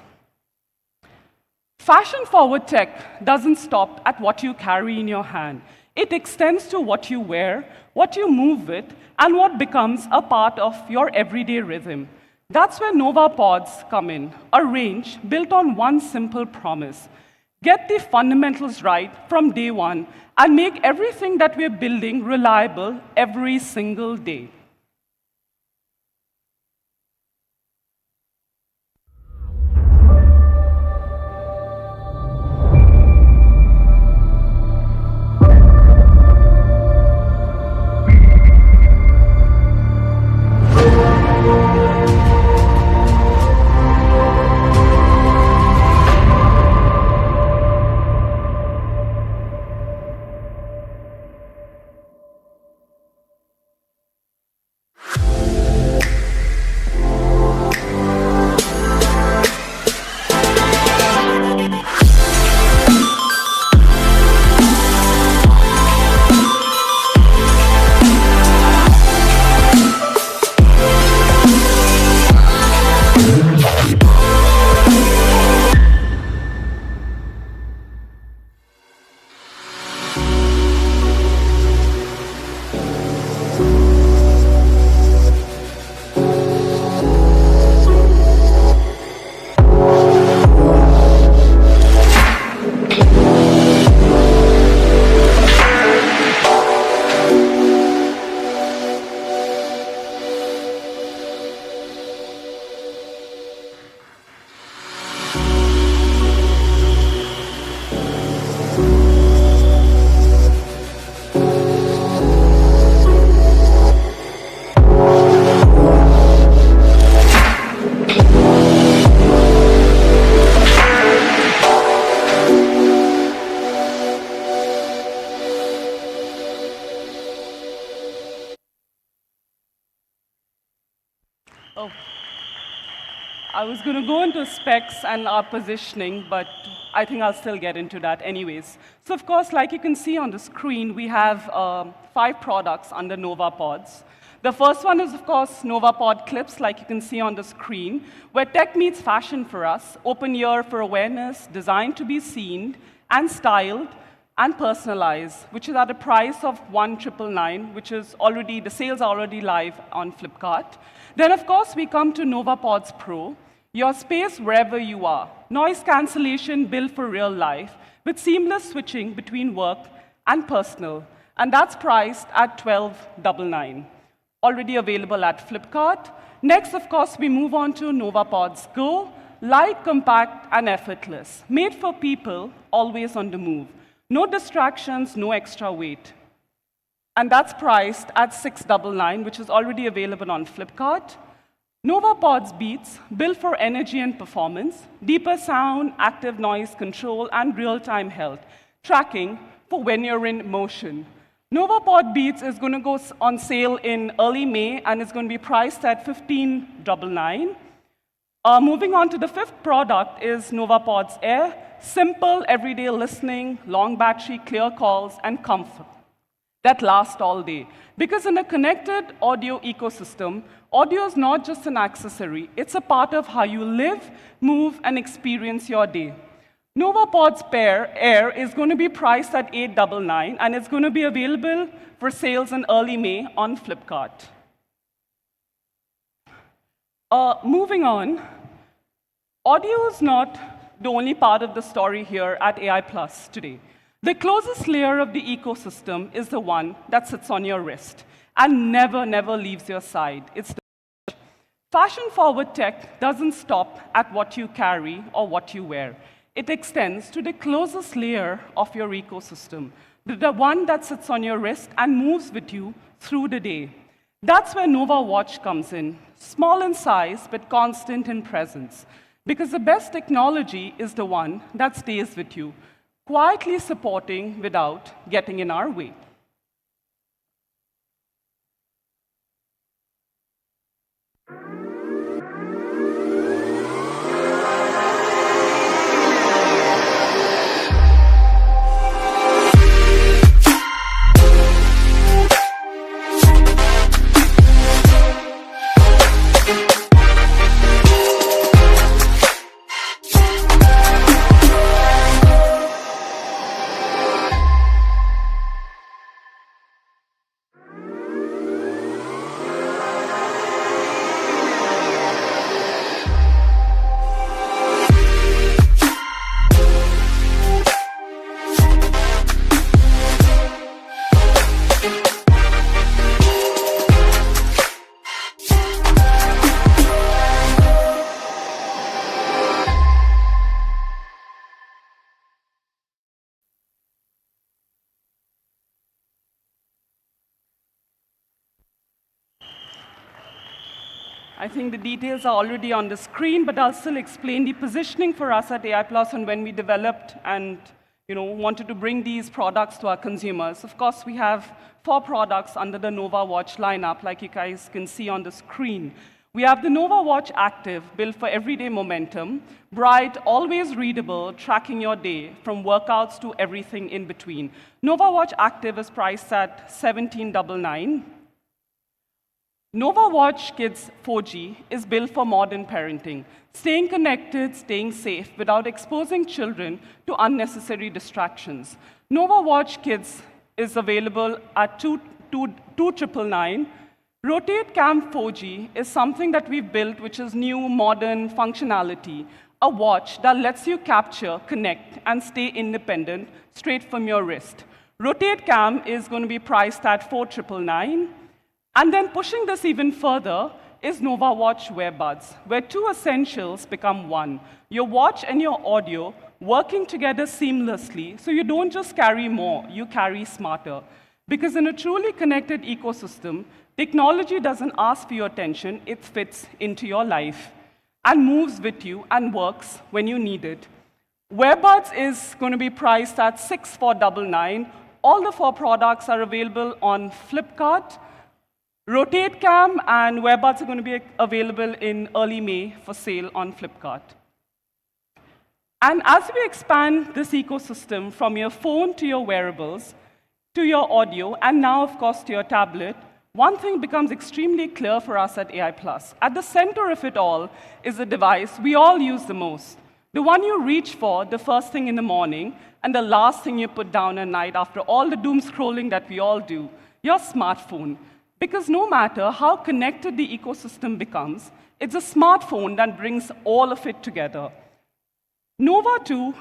Fashion-forward tech doesn't stop at what you carry in your hand. It extends to what you wear, what you move with, and what becomes a part of your everyday rhythm. That's where Nova Pods come in, a range built on one simple promise: Get the fundamentals right from day one and make everything that we're building reliable every single day. Oh, I was going to go into specs and our positioning, but I think I'll still get into that anyways. So of course, like you can see on the screen, we have 5 products under NovaPods. The first one is, of course, NovaPod Clips, like you can see on the screen, where tech meets fashion for us, open ear for awareness, designed to be seen and styled and personalized, which is at a price of 1,999, which is already, the sales are already live on Flipkart. Then, of course, we come to NovaPods Pro, your space wherever you are. Noise cancellation built for real life, with seamless switching between work and personal. And that's priced at 1,299, already available at Flipkart. Next, of course, we move on to NovaPods Go, light, compact, and effortless, made for people always on the move. No distractions, no extra weight. And that's priced at 699, which is already available on Flipkart. NovaPods Beats, built for energy and performance, deeper sound, active noise control, and real-time health tracking for when you're in motion. NovaPod Beats is going to go on sale in early May, and it's going to be priced at 1,599. Moving on to the 5th product is NovaPods Air, simple everyday listening, long battery, clear calls, and comfort that last all day. Because in a connected audio ecosystem, audio is not just an accessory, it's a part of how you live, move, and experience your day. NovaPods Air is going to be priced at 899, and it's going to be available for sales in early May on Flipkart. Moving on, audio is not the only part of the story here at AI Plus today. The closest layer of the ecosystem is the one that sits on your wrist and never, never leaves your side. It's the fashion-forward tech doesn't stop at what you carry or what you wear. It extends to the closest layer of your ecosystem, the one that sits on your wrist and moves with you through the day. That's where Nova Watch comes in, small in size but constant in presence. Because the best technology is the one that stays with you, quietly supporting without getting in our way. I think the details are already on the screen, but I'll still explain the positioning for us at AI Plus and when we developed and wanted to bring these products to our consumers. Of course, we have 4 products under the Nova Watch lineup, like you guys can see on the screen. We have the Nova Watch Active, built for everyday momentum, bright, always readable, tracking your day, from workouts to everything in between. Nova Watch Active is priced at $1799. Nova Watch Kids 4G is built for modern parenting, staying connected, staying safe, without exposing children to unnecessary distractions. Nova Watch Kids is available at $2,999. Rotate Cam 4G is something that we've built, which is new, modern functionality, a watch that lets you capture, connect, and stay independent straight from your wrist. Rotate Cam is going to be priced at $4,999. And then pushing this even further is Nova Watch Wear Buds, where 2 essentials become one. Your watch and your audio working together seamlessly, so you don't just carry more, you carry smarter. Because in a truly connected ecosystem, technology doesn't ask for your attention, it fits into your life and moves with you and works when you need it. Wear Buds is going to be priced at $6,499. All the 4 products are available on Flipkart. Rotate Cam and Wear Buds are going to be available in early May for sale on Flipkart. And as we expand this ecosystem from your phone to your wearables, to your audio, and now, of course, to your tablet, one thing becomes extremely clear for us at AI Plus. At the center of it all is a device we all use the most, the one you reach for the first thing in the morning and the last thing you put down at night after all the doom scrolling that we all do, your smartphone. Because no matter how connected the ecosystem becomes, it's a smartphone that brings all of it together. Nova 2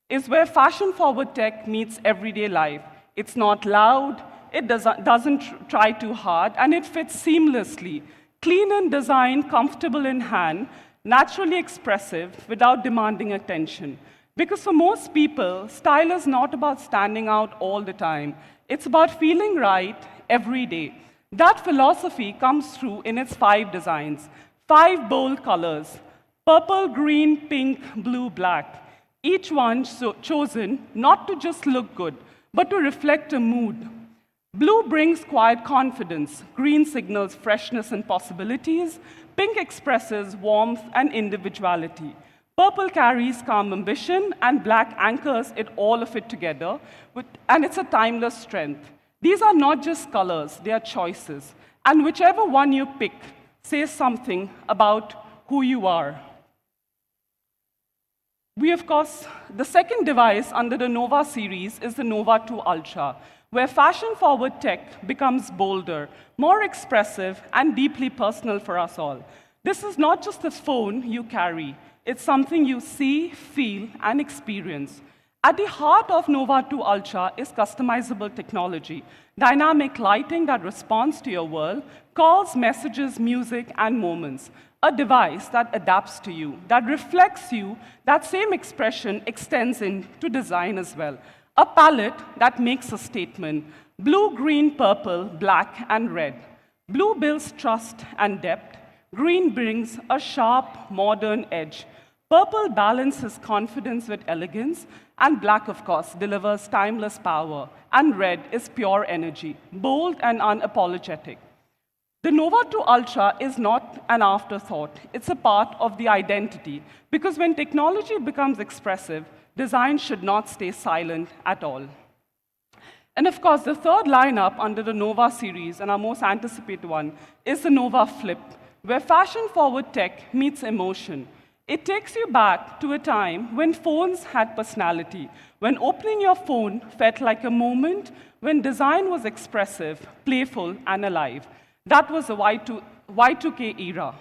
is where fashion-forward tech meets everyday life. It's not loud, it doesn't try too hard, and it fits seamlessly. Clean in design, comfortable in hand, naturally expressive without demanding attention. Because for most people, style is not about standing out all the time. It's about feeling right every day. That philosophy comes through in its 5 designs, 5 bold colors: purple, green, pink, blue, black. Each one chosen not to just look good, but to reflect a mood. Blue brings quiet confidence, green signals freshness and possibilities, pink expresses warmth and individuality. Purple carries calm ambition, and black anchors all of it together, and it's a timeless strength. These are not just colors, they are choices. And whichever one you pick says something about who you are. Of course, the second device under the Nova series is the Nova 2 Ultra, where fashion-forward tech becomes bolder, more expressive, and deeply personal for us all. This is not just a phone you carry. It's something you see, feel, and experience. At the heart of Nova 2 Ultra is customizable technology, dynamic lighting that responds to your world, calls, messages, music, and moments. A device that adapts to you, that reflects you, that same expression extends into design as well. A palette that makes a statement: blue, green, purple, black, and red. Blue builds trust and depth. Green brings a sharp, modern edge. Purple balances confidence with elegance, and black, of course, delivers timeless power. And red is pure energy, bold and unapologetic. The Nova 2 Ultra is not an afterthought. It's a part of the identity, because when technology becomes expressive, design should not stay silent at all. And of course, the third lineup under the Nova series, and our most anticipated one, is the Nova Flip, where fashion-forward tech meets emotion. It takes you back to a time when phones had personality, when opening your phone felt like a moment, when design was expressive, playful, and alive. That was the Y2K era.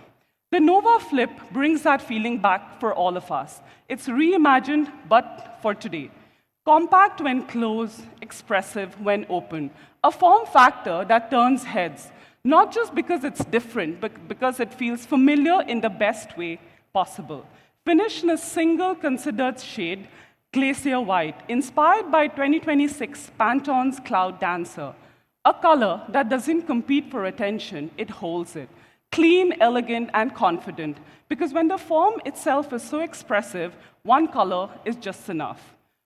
The Nova Flip brings that feeling back for all of us. It's reimagined, but for today. Compact when closed, expressive when open. A form factor that turns heads, not just because it's different, but because it feels familiar in the best way possible. Finished in a single considered shade, Glacier White, inspired by 2026 Pantone's Cloud Dancer. A color that doesn't compete for attention, it holds it. clean, elegant, and confident. Because when the form itself is so expressive, one color is just enough.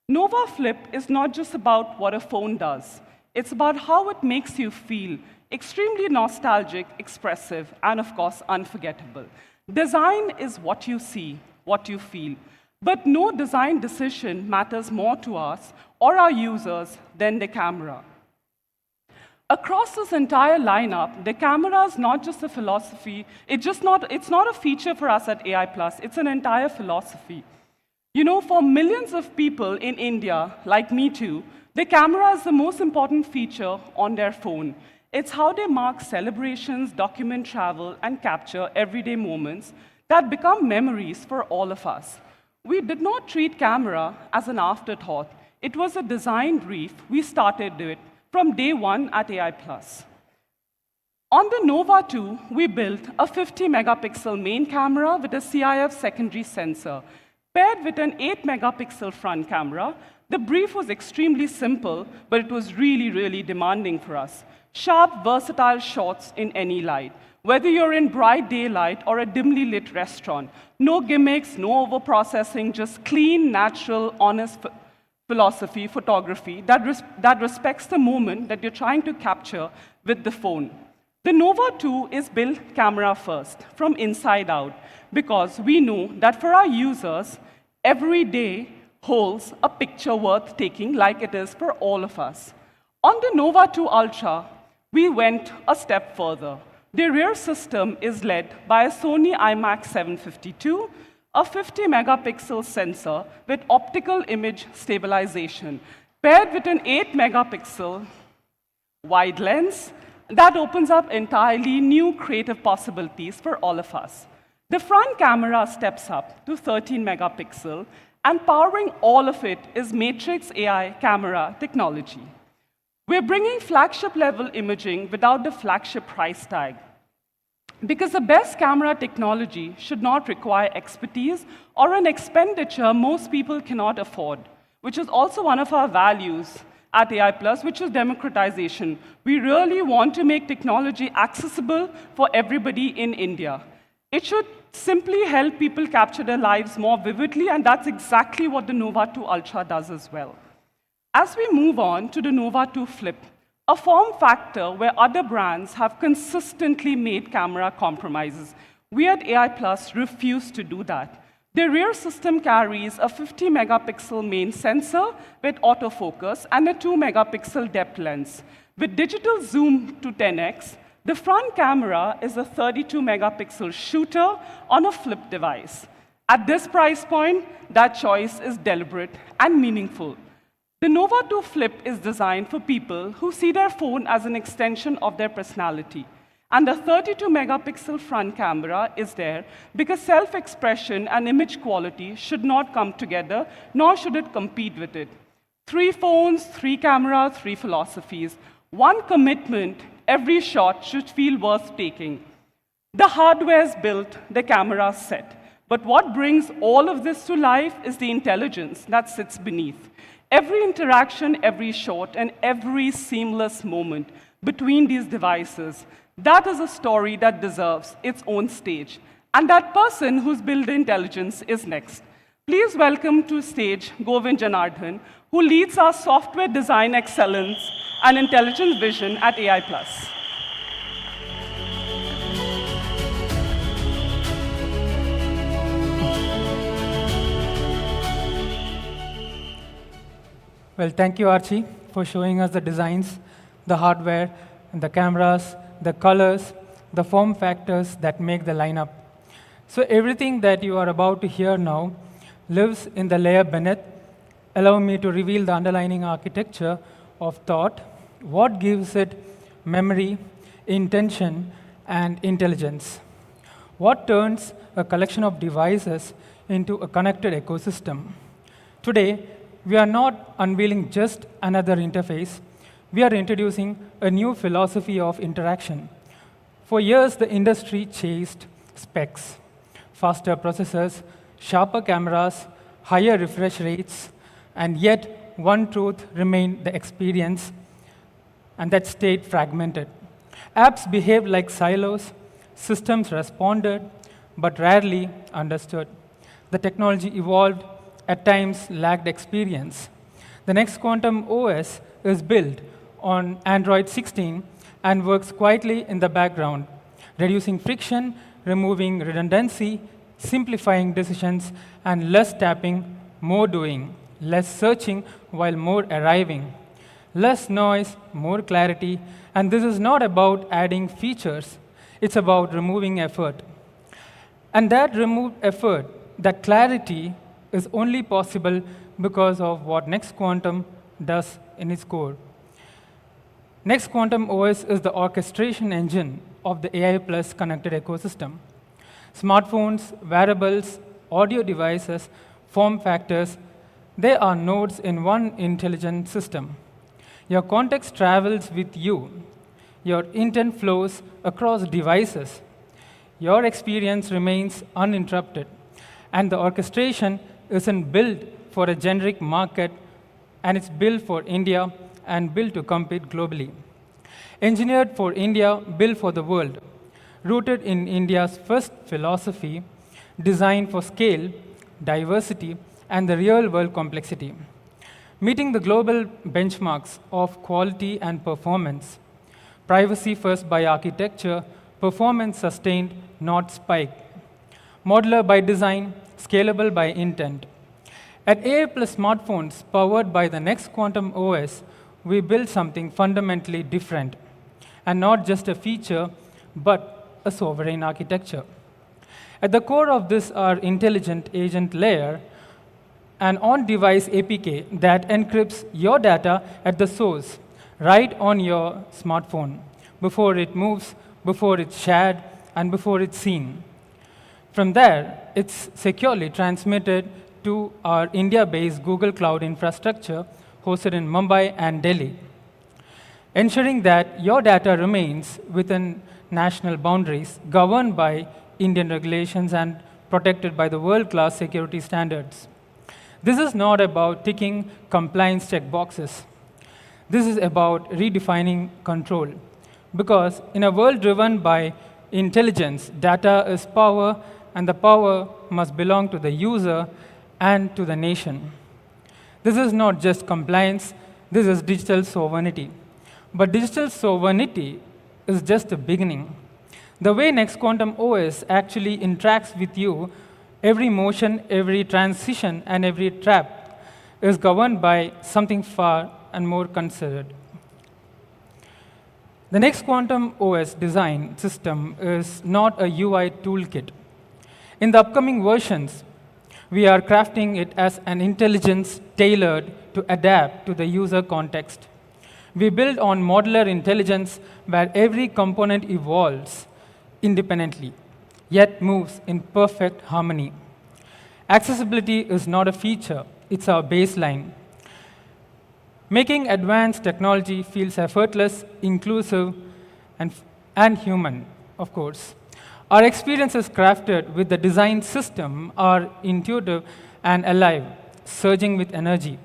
Nova Flip is not just about what a phone does. It's about how it makes you feel, extremely nostalgic, expressive, and of course, unforgettable. Design is what you see, what you feel. But no design decision matters more to us or our users than the camera. Across this entire lineup, the camera is not just a philosophy, it's not a feature for us at AI+, it's an entire philosophy. You know, for millions of people in India, like me too, the camera is the most important feature on their phone. It's how they mark celebrations, document travel, and capture everyday moments that become memories for all of us. We did not treat camera as an afterthought. It was a design brief. We started it from day one at AI+. On the Nova 2, we built a 50-megapixel main camera with a CIF secondary sensor. Paired with an 8-megapixel front camera, the brief was extremely simple, but it was really, really demanding for us. Sharp, versatile shots in any light. Whether you're in bright daylight or a dimly lit restaurant, no gimmicks, no overprocessing, just clean, natural, honest photography that respects the moment that you're trying to capture with the phone. The Nova 2 is built camera first, from inside out, because we know that for our users, every day holds a picture worth taking like it is for all of us. On the Nova 2 Ultra, we went a step further. The rear system is led by a Sony IMAX 752, a 50-megapixel sensor with optical image stabilization, paired with an 8-megapixel wide lens that opens up entirely new creative possibilities for all of us. The front camera steps up to 13 megapixel, and powering all of it is Matrix AI camera technology. We're bringing flagship-level imaging without the flagship price tag. Because the best camera technology should not require expertise or an expenditure most people cannot afford, which is also one of our values at AI+, which is democratization. We really want to make technology accessible for everybody in India. It should simply help people capture their lives more vividly, and that's exactly what the Nova 2 Ultra does as well. As we move on to the Nova 2 Flip, a form factor where other brands have consistently made camera compromises, we at AI+ refuse to do that. The rear system carries a 50-megapixel main sensor with autofocus and a 2-megapixel depth lens. With digital zoom to 10x, the front camera is a 32-megapixel shooter on a flip device. At this price point, that choice is deliberate and meaningful. The Nova 2 Flip is designed for people who see their phone as an extension of their personality. And the 32-megapixel front camera is there because self-expression and image quality should not come together, nor should it compete with it. 3 phones, 3 cameras, 3 philosophies. One commitment, every shot should feel worth taking. The hardware is built, the camera is set. But what brings all of this to life is the intelligence that sits beneath. Every interaction, every shot, and every seamless moment between these devices, that is a story that deserves its own stage. And that person who's built the intelligence is next. Please welcome to stage Govind Janardhan, who leads our software design excellence and intelligence vision at AI+. Well, thank you, Archie, for showing us the designs, the hardware, and the cameras, the colors, the form factors that make the lineup. So everything that you are about to hear now lives in the layer beneath. Allow me to reveal the underlying architecture of thought, what gives it memory, intention, and intelligence. What turns a collection of devices into a connected ecosystem. Today, we are not unveiling just another interface. We are introducing a new philosophy of interaction. For years, the industry chased specs, faster processors, sharper cameras, higher refresh rates, and yet one truth remained the experience, and that stayed fragmented. Apps behave like silos. Systems responded, but rarely understood. The technology evolved, at times lacked experience. The next quantum OS is built on Android 16 and works quietly in the background, reducing friction, removing redundancy, simplifying decisions, and less tapping, more doing, less searching while more arriving, less noise, more clarity, and this is not about adding features, it's about removing effort. And that removed effort, that clarity, is only possible because of what Next Quantum does in its core. Next Quantum OS is the orchestration engine of the AI Plus connected ecosystem. Smartphones, wearables, audio devices, form factors, they are nodes in one intelligent system. Your context travels with you. Your intent flows across devices. Your experience remains uninterrupted. And the orchestration isn't built for a generic market, and it's built for India and built to compete globally. Engineered for India, built for the world. Rooted in India's first philosophy, designed for scale, diversity, and the real-world complexity. Meeting the global benchmarks of quality and performance. Privacy first by architecture, performance sustained, not spiked. Modular by design, scalable by intent. At AI Plus smartphones powered by the Next Quantum OS, we build something fundamentally different, and not just a feature, but a sovereign architecture. At the core of this are intelligent agent layer, an on-device APK that encrypts your data at the source, right on your smartphone, before it moves, before it's shared, and before it's seen. From there, it's securely transmitted to our India-based Google Cloud infrastructure hosted in Mumbai and Delhi, ensuring that your data remains within national boundaries, governed by Indian regulations and protected by the world-class security standards. This is not about ticking compliance checkboxes. This is about redefining control. Because in a world driven by intelligence, data is power, and the power must belong to the user and to the nation. This is not just compliance, this is digital sovereignty. But digital sovereignty is just the beginning. The way Next Quantum OS actually interacts with you, every motion, every transition, and every trap is governed by something far and more considered. The Next Quantum OS design system is not a UI toolkit. In the upcoming versions, we are crafting it as an intelligence tailored to adapt to the user context. We build on modular intelligence where every component evolves independently, yet moves in perfect harmony. Accessibility is not a feature, it's our baseline. Making advanced technology feels effortless, inclusive, and human, of course. Our experiences crafted with the design system are intuitive and alive, surging with energy,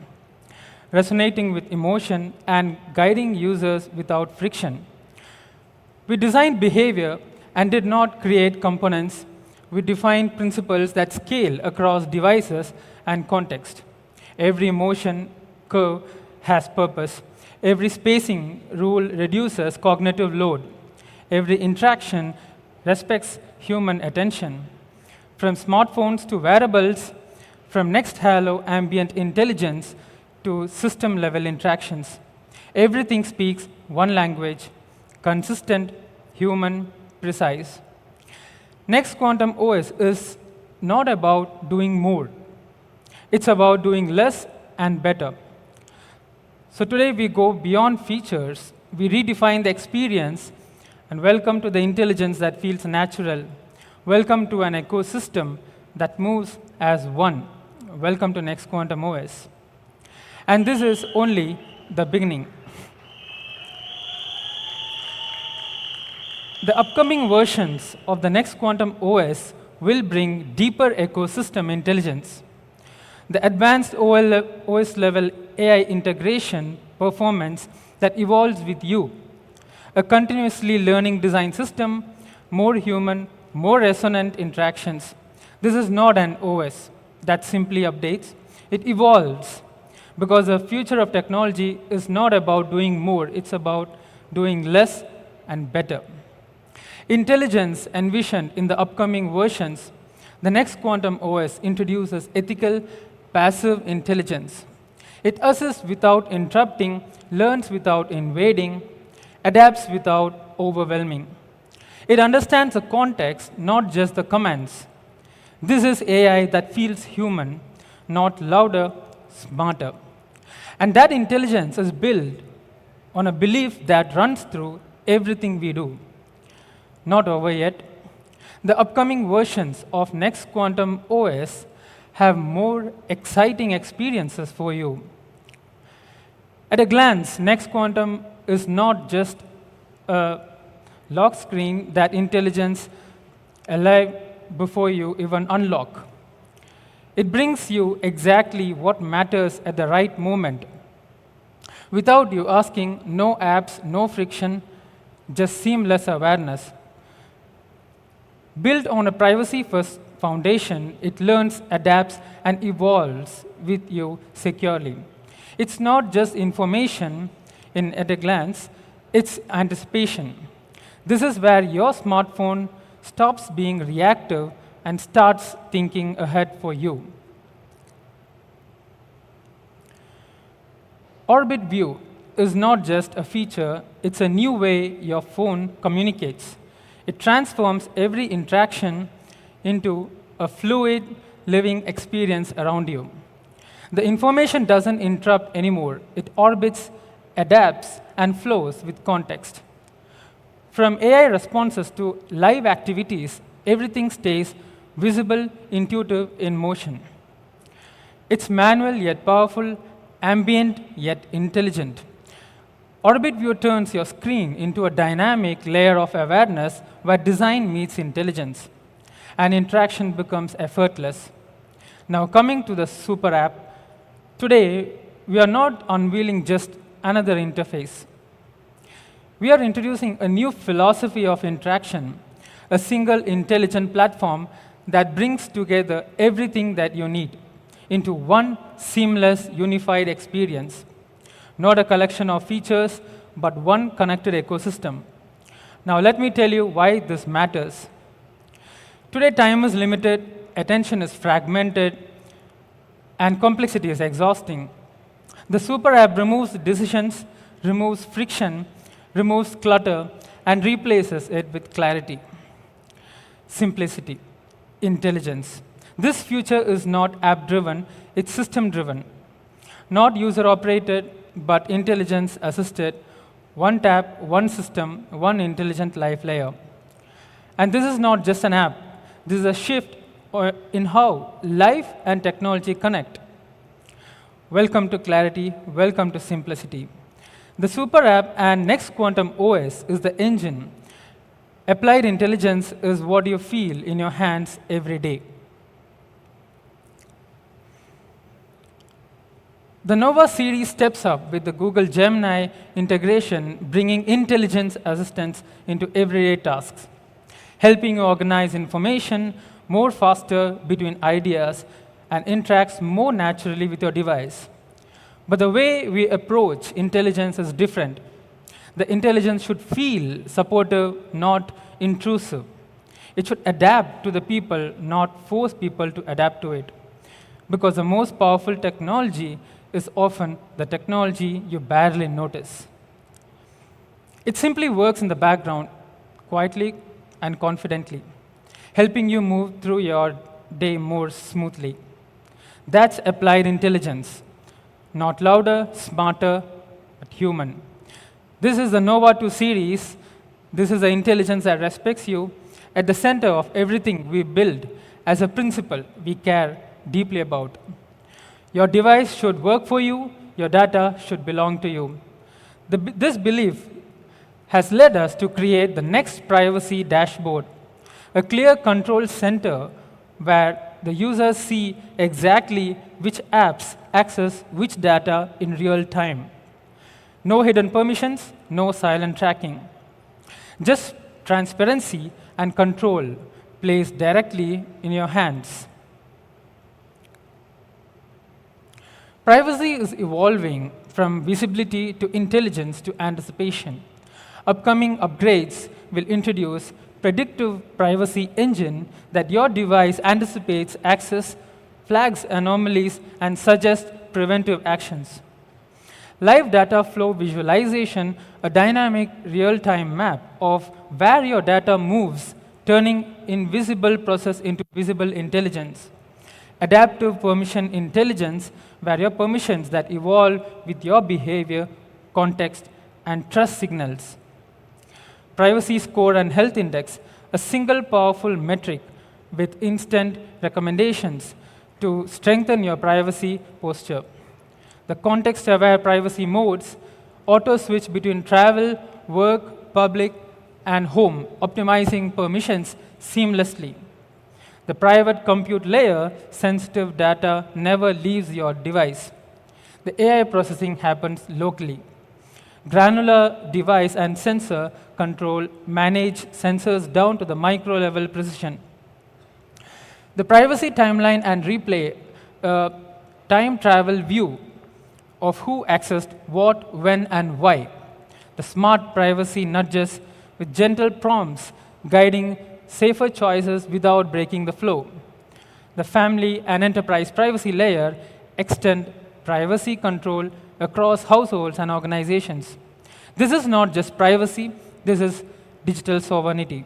resonating with emotion, and guiding users without friction. We designed behavior and did not create components. We defined principles that scale across devices and context. Every motion curve has purpose. Every spacing rule reduces cognitive load. Every interaction respects human attention. From smartphones to wearables, from Next Halo ambient intelligence to system-level interactions. Everything speaks one language, consistent, human, precise. Next Quantum OS is not about doing more. It's about doing less and better. So today we go beyond features, we redefine the experience, and welcome to the intelligence that feels natural. Welcome to an ecosystem that moves as one. Welcome to Next Quantum OS. And this is only the beginning. The upcoming versions of the Next Quantum OS will bring deeper ecosystem intelligence. The advanced OS level AI integration performance that evolves with you. A continuously learning design system more human, more resonant interactions. This is not an OS that simply updates, it evolves. Because the future of technology is not about doing more, it's about doing less and better. Intelligence envisioned in the upcoming versions, the next quantum OS introduces ethical passive intelligence. It assists without interrupting, learns without invading, adapts without overwhelming. It understands the context, not just the commands. This is AI that feels human, not louder, smarter. And that intelligence is built on a belief that runs through everything we do. Not over yet. The upcoming versions of next quantum OS have more exciting experiences for you. At a glance, next quantum is not just a lock screen that intelligence alive before you even unlock. It brings you exactly what matters at the right moment. Without you asking, no apps, no friction, just seamless awareness. Built on a privacy-first foundation, it learns, adapts, and evolves with you securely. It's not just information at a glance, it's anticipation. This is where your smartphone stops being reactive and starts thinking ahead for you. Orbit View is not just a feature, it's a new way your phone communicates. It transforms every interaction into a fluid, living experience around you. The information doesn't interrupt anymore. It orbits, adapts, and flows with context. From AI responses to live activities, everything stays visible, intuitive, in motion. It's manual yet powerful, ambient yet intelligent. Orbit View turns your screen into a dynamic layer of awareness where design meets intelligence, and interaction becomes effortless. Now, coming to the super app, today we are not unveiling just another interface. We are introducing a new philosophy of interaction, a single intelligent platform that brings together everything that you need into one seamless, unified experience. Not a collection of features, but one connected ecosystem. Now, let me tell you why this matters. Today, time is limited, attention is fragmented, and complexity is exhausting. The super app removes decisions, removes friction, removes clutter, and replaces it with clarity, simplicity, intelligence. This future is not app-driven, it's system-driven. Not user-operated, but intelligence-assisted. One tap, one system, one intelligent life layer. And this is not just an app. This is a shift in how life and technology connect. Welcome to clarity, welcome to simplicity. The super app and next quantum OS is the engine. Applied intelligence is what you feel in your hands every day. The Nova series steps up with the Google Gemini integration, bringing intelligence assistance into everyday tasks, helping you organize information more faster between ideas and interacts more naturally with your device. But the way we approach intelligence is different. The intelligence should feel supportive, not intrusive. It should adapt to the people, not force people to adapt to it. Because the most powerful technology is often the technology you barely notice. It simply works in the background, quietly and confidently, helping you move through your day more smoothly. That's applied intelligence. Not louder, smarter, but human. This is the Nova 2 series. This is the intelligence that respects you at the center of everything we build as a principle we care deeply about. Your device should work for you, your data should belong to you. This belief has led us to create the next privacy dashboard, a clear control center where the users see exactly which apps access which data in real time. No hidden permissions, no silent tracking. Just transparency, and control placed directly in your hands. Privacy is evolving from visibility to intelligence to anticipation. Upcoming upgrades will introduce predictive privacy engine that your device anticipates access, flags anomalies, and suggests preventive actions. Live data flow visualization, a dynamic real-time map of where your data moves, turning invisible process into visible intelligence. Adaptive permission intelligence, where your permissions that evolve with your behavior, context, and trust signals. Privacy score and health index, a single powerful metric with instant recommendations to strengthen your privacy posture. The context-aware privacy modes auto-switch between travel, work, public, and home, optimizing permissions seamlessly. The private compute layer, sensitive data never leaves your device. The AI processing happens locally. Granular device and sensor control manage sensors down to the micro-level precision. The privacy timeline and replay, time travel view of who accessed what, when, and why. The smart privacy nudges with gentle prompts guiding safer choices without breaking the flow. The family and enterprise privacy layer extend privacy control across households and organizations. This is not just privacy, this is digital sovereignty.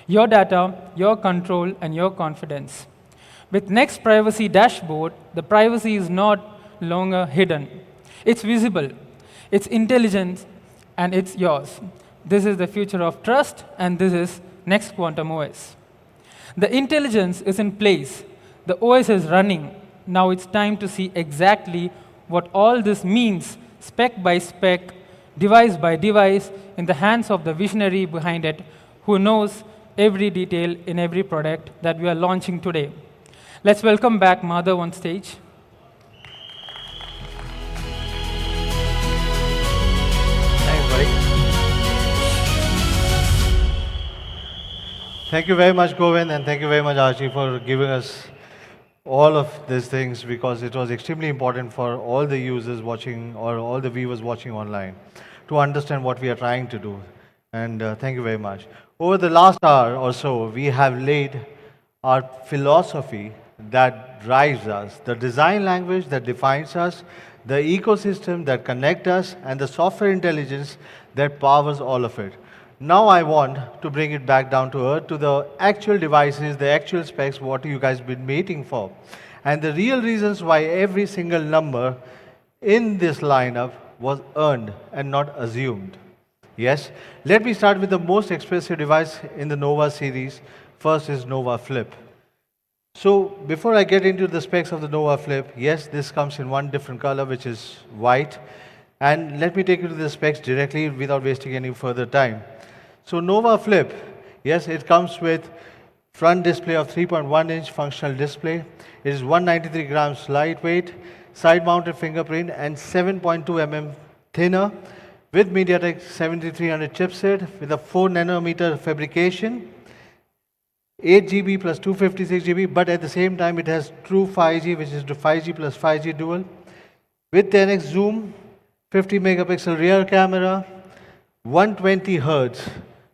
Your data, your control, and your confidence. With Next Privacy Dashboard, the privacy is not longer hidden. It's visible, it's intelligent, and it's yours. This is the future of trust, and this is Next Quantum OS. The intelligence is in place. The OS is running. Now it's time to see exactly what all this means, spec by spec, device by device, in the hands of the visionary behind it, who knows every detail in every product that we are launching today. Let's welcome back Madhav on stage. Thanks, buddy. Thank you very much, Govind, and thank you very much, Archie, for giving us all of these things, because it was extremely important for all the users watching or all the viewers watching online to understand what we are trying to do. And thank you very much. Over the last hour or so, we have laid our philosophy that drives us, the design language that defines us, the ecosystem that connects us, and the software intelligence that powers all of it. Now I want to bring it back down to earth, to the actual devices, the actual specs, what you guys been waiting for. And the real reasons why every single number in this lineup was earned and not assumed. Yes, let me start with the most expressive device in the Nova series. First is Nova Flip. So before I get into the specs of the Nova Flip, yes, this comes in one different color, which is white. And let me take you to the specs directly without wasting any further time. So Nova Flip, yes, it comes with front display of 3.1-inch functional display. It is 193 grams lightweight, side-mounted fingerprint, and 7.2 mm thinner, with MediaTek 7300 chipset with a 4 nanometer fabrication, 8 GB plus 256 GB, but at the same time it has true 5G, which is the 5G plus 5G dual, with 10x zoom, 50 megapixel rear camera, 120 Hertz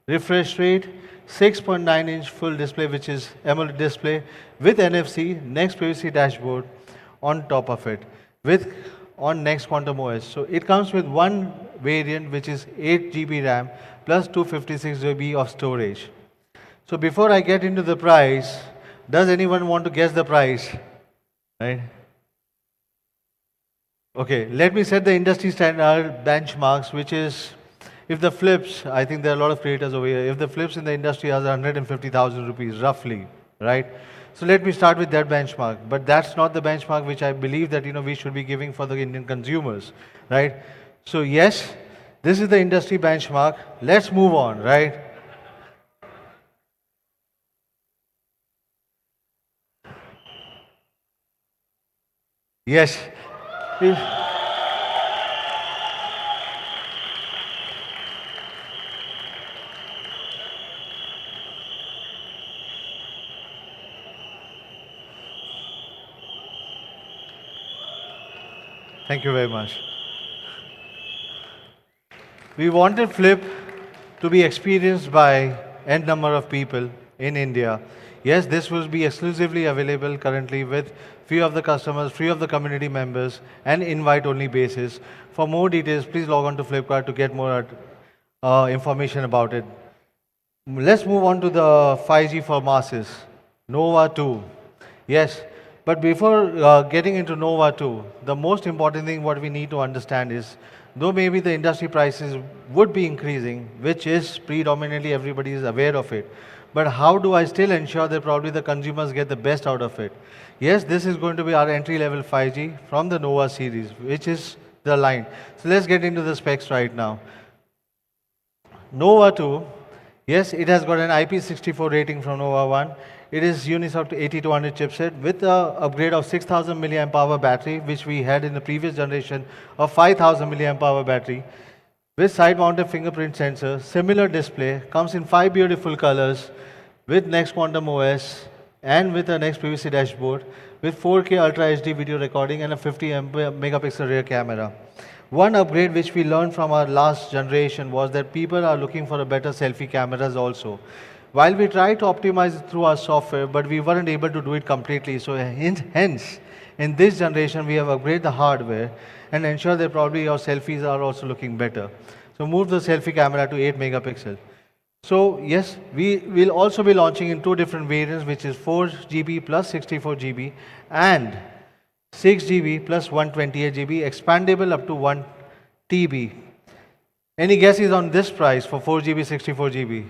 refresh rate, 6.9-inch full display, which is AMOLED display, with NFC, Next Privacy Dashboard on top of it, with on Next Quantum OS. So it comes with one variant, which is 8 GB RAM plus 256 GB of storage. So before I get into the price, does anyone want to guess the price? Right? Okay, let me set the industry standard benchmarks, which is, if the flips, I think there are a lot of creators over here, if the flips in the industry are 150,000 rupees, roughly, right? So let me start with that benchmark, but that's not the benchmark which I believe that we should be giving for the Indian consumers, right? So yes, this is the industry benchmark. Let's move on, right? Yes. Thank you very much. We wanted Flip to be experienced by n number of people in India. Yes, this will be exclusively available currently with few of the customers, few of the community members, and invite-only basis. For more details, please log on to Flipkart to get more information about it. Let's move on to the 5G for masses, Nova 2. Yes, but before getting into Nova 2, the most important thing what we need to understand is, though maybe the industry prices would be increasing, which is predominantly everybody is aware of it, but how do I still ensure that probably the consumers get the best out of it? Yes, this is going to be our entry-level 5G from the Nova series, which is the line. So let's get into the specs right now. Nova 2, yes, it has got an IP64 rating from Nova 1. It is Unisoc 8200 chipset with an upgrade of 6000 milliamp hour battery, which we had in the previous generation of 5000 milliamp hour battery. With side-mounted fingerprint sensor, similar display, comes in 5 beautiful colors, with Next Quantum OS and with a Next PVC dashboard, with 4K Ultra HD video recording and a 50 megapixel rear camera. One upgrade which we learned from our last generation was that people are looking for a better selfie cameras also. While we try to optimize it through our software, but we weren't able to do it completely. So hence, in this generation, we have upgraded the hardware and ensure that probably your selfies are also looking better. So move the selfie camera to 8 megapixel. So yes, we will also be launching in 2 different variants, which is 4GB plus 64GB and 6GB plus 128GB, expandable up to 1 TB. Any guesses on this price for 4GB, 64GB?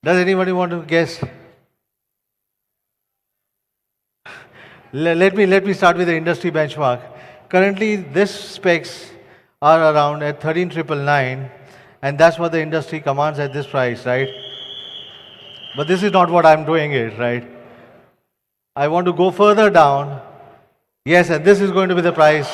Does anybody want to guess? Let me start with the industry benchmark. Currently, this specs are around at 13,999, and that's what the industry commands at this price, right? But this is not what I'm doing it, right? I want to go further down. Yes, and this is going to be the price.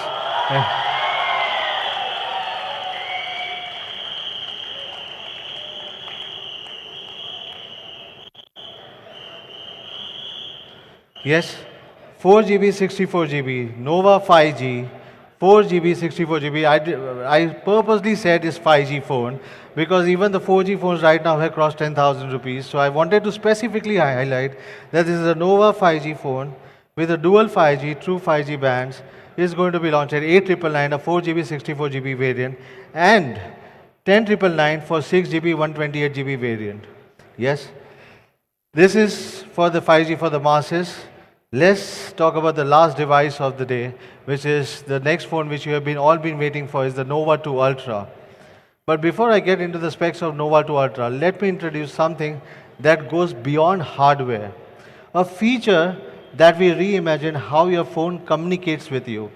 Yes, 4GB, 64GB, Nova 5G, 4GB, 64GB. I purposely said it's 5G phone because even the 4G phones right now have crossed 10,000 rupees. So I wanted to specifically highlight that this is a Nova 5G phone with a dual 5G, true 5G bands. Is going to be launched at 8,999, a 4GB, 64GB variant, and 10,999 for 6GB, 128GB variant. Yes, this is for the 5G for the masses. Let's talk about the last device of the day, which is the next phone which you have all been waiting for, is the Nova 2 Ultra. But before I get into the specs of Nova 2 Ultra, let me introduce something that goes beyond hardware. A feature that will reimagine how your phone communicates with you.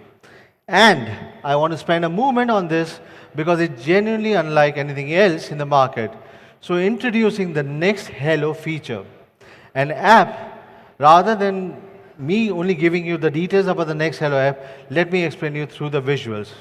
And I want to spend a moment on this because it's genuinely unlike anything else in the market. So introducing the Next Hello feature, an app, rather than me only giving you the details about the Next Hello app, let me explain you through the visuals.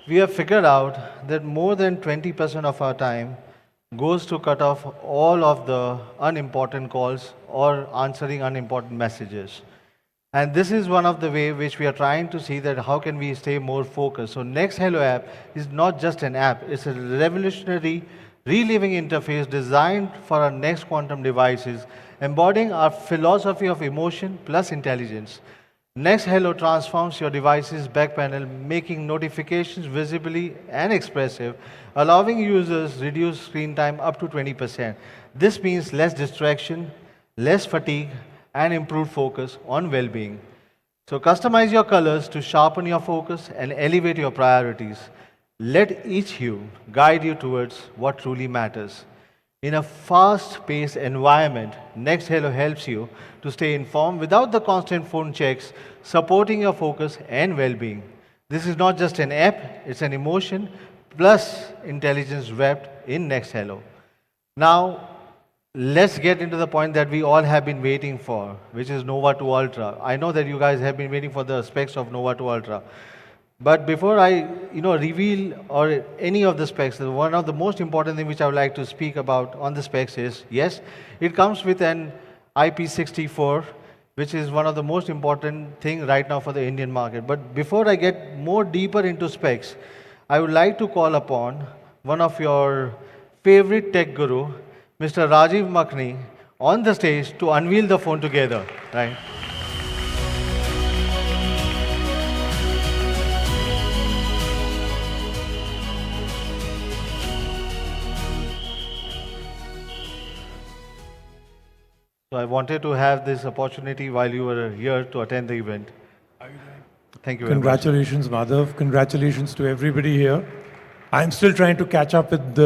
We have figured out that more than 20% of our time goes to cut off all of the unimportant calls or answering unimportant messages. And this is one of the way which we are trying to see that how can we stay more focused. So Next Hello app is not just an app, it's a revolutionary reliving interface designed for our next quantum devices, embodying our philosophy of emotion plus intelligence. Next Hello transforms your device's back panel, making notifications visibly and expressive, allowing users reduce screen time up to 20%. This means less distraction, less fatigue, and improved focus on well-being. So customize your colors to sharpen your focus and elevate your priorities. Let each hue guide you towards what truly matters. In a fast-paced environment, Next Hello helps you to stay informed without the constant phone checks, supporting your focus and well-being. This is not just an app, it's an emotion plus intelligence wrapped in Next Hello. Now, let's get into the point that we all have been waiting for, which is Nova 2 Ultra. I know that you guys have been waiting for the specs of Nova 2 Ultra. But before I, reveal or any of the specs, one of the most important thing which I would like to speak about on the specs is, yes, it comes with an IP64, which is one of the most important thing right now for the Indian market. But before I get more deeper into specs, I would like to call upon one of your favorite tech guru, Mr. Rajiv Makhni, on the stage to unveil the phone together, right? So I wanted to have this opportunity while you were here to attend the event. Thank you very much. Congratulations, Madhav. Congratulations to everybody here. I'm still trying to catch up with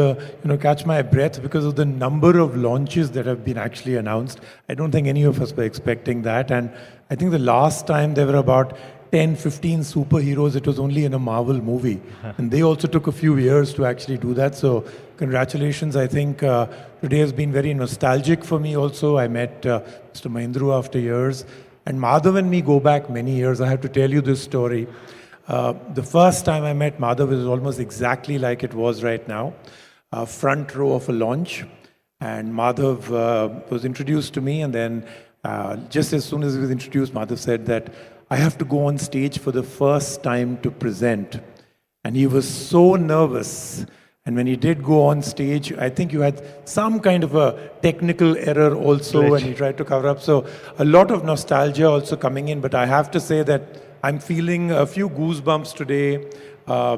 catch my breath because of the number of launches that have been actually announced. I don't think any of us were expecting that. And I think the last time there were about 10, 15 superheroes, it was only in a Marvel movie. And they also took a few years to actually do that. So congratulations. I think today has been very nostalgic for me also. I met Mr. Mahindru after years. And Madhav and me go back many years. I have to tell you this story. The first time I met Madhav was almost exactly like it was right now. Front row of a launch. And Madhav was introduced to me, and then just as soon as he was introduced, Madhav said that I have to go on stage for the first time to present. And he was so nervous. And when he did go on stage, I think you had some kind of a technical error also, and he tried to cover up. So a lot of nostalgia also coming in, but I have to say that I'm feeling a few goosebumps today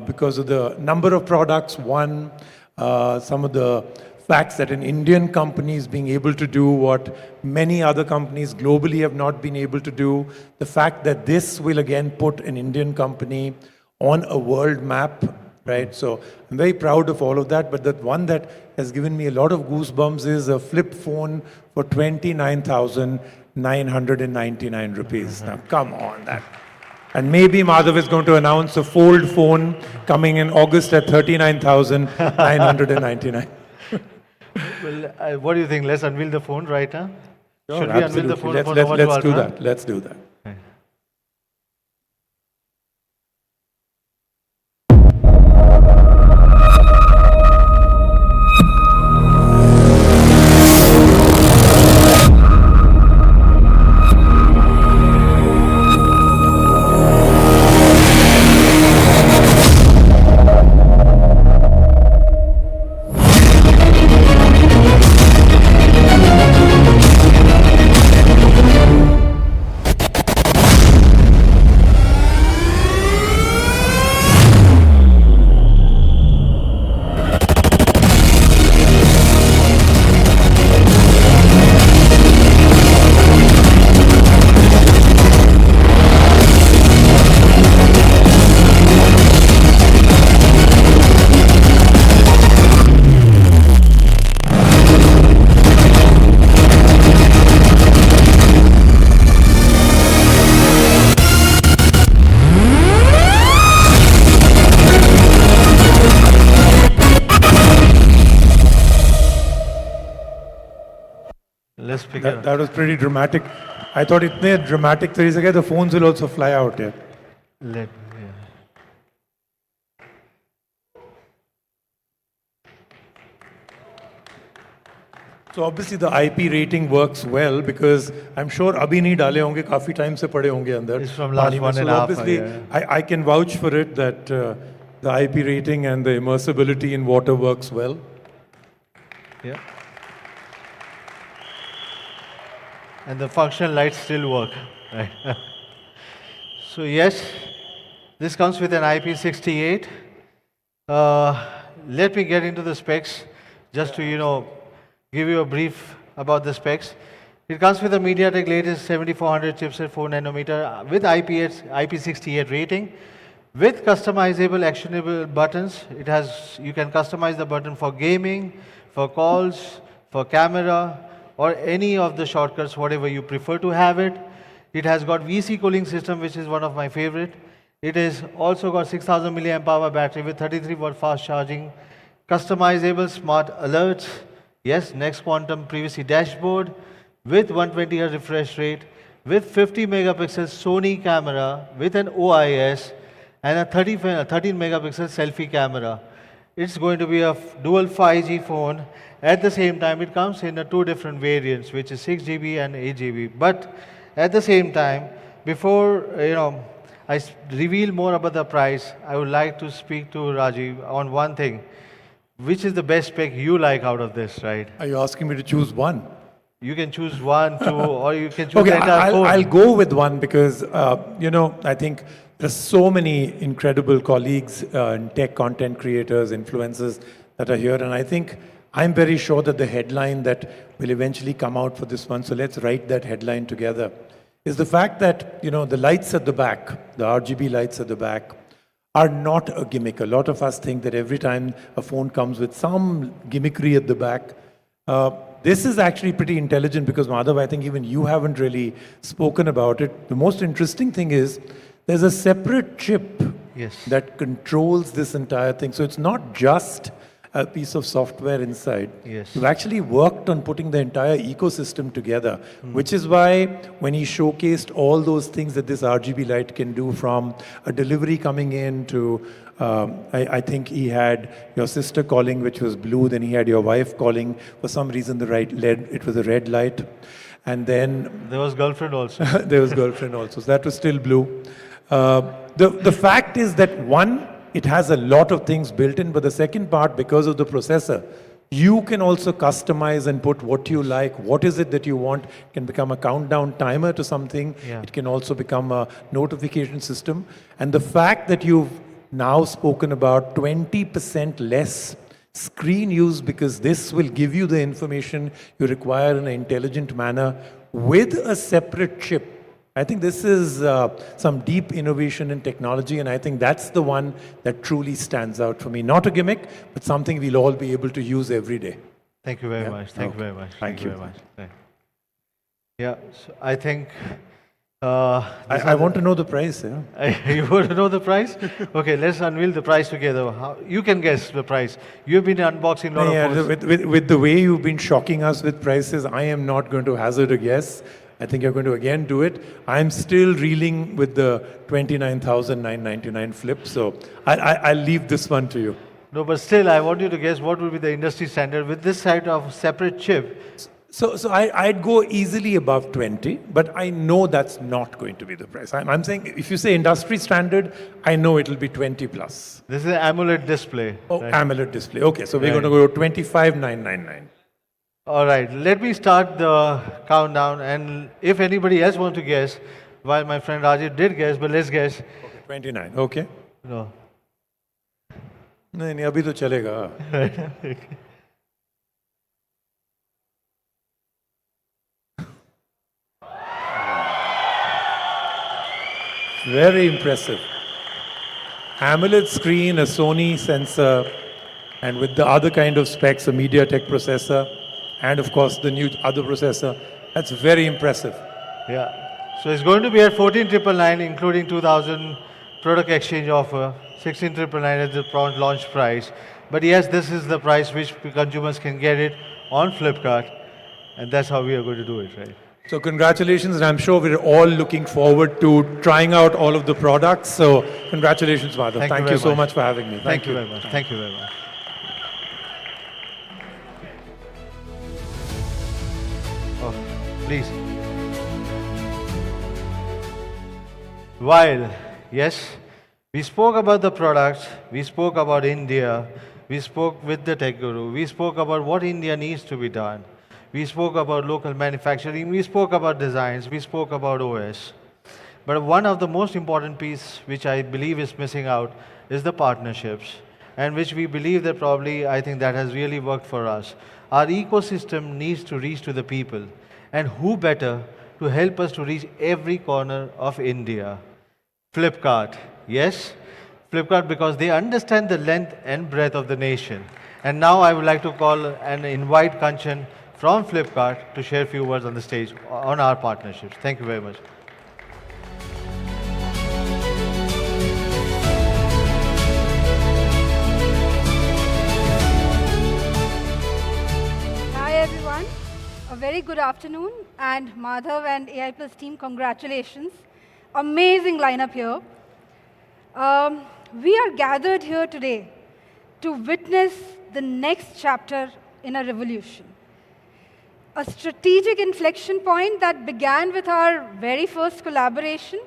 because of the number of products, one, some of the facts that an Indian company is being able to do what many other companies globally have not been able to do, the fact that this will again put an Indian company on a world map, right? So I'm very proud of all of that, but the one that has given me a lot of goosebumps is a flip phone for 29,999 rupees. Now, come on, that. And maybe Madhav is going to announce a fold phone coming in August at 39,999. Well, what do you think? Let's unveil the phone right now. Sure, Should we unveil the absolutely. phone for Let's Nova 2 do Ultra? that. Let's do that. Let's pick it up. That was pretty dramatic. I thought itne dramatic तरीके से the phones will also fly out here. Yeah. So obviously the IP rating works well because I'm sure abhi nahi dale honge, काफी time से पड़े होंगे अंदर. It's from last पानी में. one So and a half obviously year. I can vouch for it that the IP rating and the immersibility in water works well. Yeah. And the function lights still work. Right. So yes, this comes with an IP68. Let me get into the specs, just to give you a brief about the specs. It comes with a MediaTek latest 7400 chipset, 4 nanometer, with IP68 rating, with customizable actionable buttons. You can customize the button for gaming, for calls, for camera, or any of the shortcuts, whatever you prefer to have it. It has got VC cooling system, which is one of my favorite. It is also got 6000 milliamp hour battery with 33 watt fast charging, customizable smart alerts, yes, next quantum privacy dashboard, with 120 Hz refresh rate, with 50 megapixel Sony camera, with an OIS, and a 13 megapixel selfie camera. It's going to be a dual 5G phone. At the same time, it comes in two different variants, which is 6 GB and 8 GB. But at the same time, before I reveal more about the price, I would like to speak to Rajiv on one thing. Which is the best spec you like out of this, right? Are you asking me to choose one? You can choose one, two, or you can choose Okay, the entire phone. I'll go with one because, I think there's so many incredible colleagues and tech content creators, influencers that are here. And I think I'm very sure that the headline that will eventually come out for this one, so let's write that headline together, is the fact that, the lights at the back, the RGB lights at the back, are not a gimmick. A lot of us think that every time a phone comes with some gimmickry at the back, this is actually pretty intelligent because, Madhav, I think even you haven't really spoken about it. The most interesting thing is there's a separate chip that controls this entire thing. So it's not just a piece of software inside. Yes. We've actually worked on putting the entire ecosystem together, which is why when he showcased all those things that this RGB light can do, from a delivery coming in to, I think he had your sister calling, which was blue, then he had your wife calling, for some reason it was a red light. And then there was girlfriend also. there was girlfriend also, so that was still blue. The fact is that one, it has a lot of things built in, but the second part, because of the processor, you can also customize and put what you like, what is it that you want. It can become a countdown timer to something. Yeah. It can also become a notification system. And the fact that you've now spoken about 20% less screen use, because this will give you the information you require in an intelligent manner with a separate chip. I think this is some deep innovation in technology, and I think that's the one that truly stands out for me. Not a gimmick, but something we'll all be able to use every day. Thank you very much. Thank you very much. Thank you. Very much. Yeah, so I think... I want to know the price. Yeah. You want to know the price? Okay, let's unveil the price together. You can guess the price. You've been unboxing a lot of phones. With the way you've been shocking us with prices, I am not going to hazard a guess. I think you're going to again do it. I'm still reeling with the 29,999 flip, so I'll leave this one to you. No, but still, I want you to guess what will be the industry standard with this type of separate chip. So I'd go easily above 20, but I know that's not going to be the price. I'm saying, if you say industry standard, I know it'll be 20 plus. This is an AMOLED display. Oh, right? AMOLED display. Okay, so we're going to go 25,999. All right, let me start the countdown, and if anybody else wants to guess, while my friend Rajiv did guess, but let's guess. Okay, 29, okay. No. नहीं अभी तो चलेगा. Very impressive. AMOLED screen, a Sony sensor, and with the other kind of specs, a MediaTek processor, and of course the new other processor. That's very impressive. Yeah. So it's going to be at 14,999, including 2,000 product exchange offer, 16,999 at the launch price. But yes, this is the price which consumers can get it on Flipkart, and that's how we are going to do it, right? So congratulations, and I'm sure we're all looking forward to trying out all of the products. So congratulations, Madhav. Thank you so much for having me. Thank you very much. Thank you very much. please. While, yes, we spoke about the products, we spoke about India, we spoke with the tech guru, we spoke about what India needs to be done, we spoke about local manufacturing, we spoke about designs, we spoke about OS. But one of the most important pieces which I believe is missing out is the partnerships, and which we believe that probably I think that has really worked for us. Our ecosystem needs to reach to the people, and who better to help us to reach every corner of India? Flipkart, yes, Flipkart, because they understand the length and breadth of the nation. And now I would like to call and invite Kanchan from Flipkart to share a few words on the stage on our partnerships. Thank you very much. Hi everyone, a very good afternoon, and Madhav and AI Plus team, congratulations. Amazing lineup here. We are gathered here today to witness the next chapter in a revolution. A strategic inflection point that began with our very first collaboration,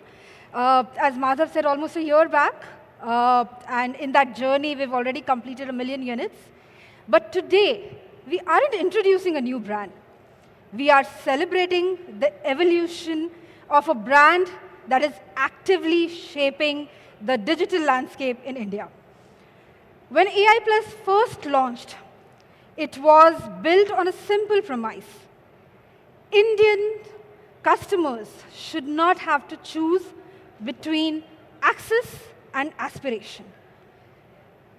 as Madhav said, almost a year back. And in that journey, we've already completed 1 million units. But today, we aren't introducing a new brand. We are celebrating the evolution of a brand that is actively shaping the digital landscape in India. When AI Plus first launched, it was built on a simple premise. Indian customers should not have to choose between access and aspiration.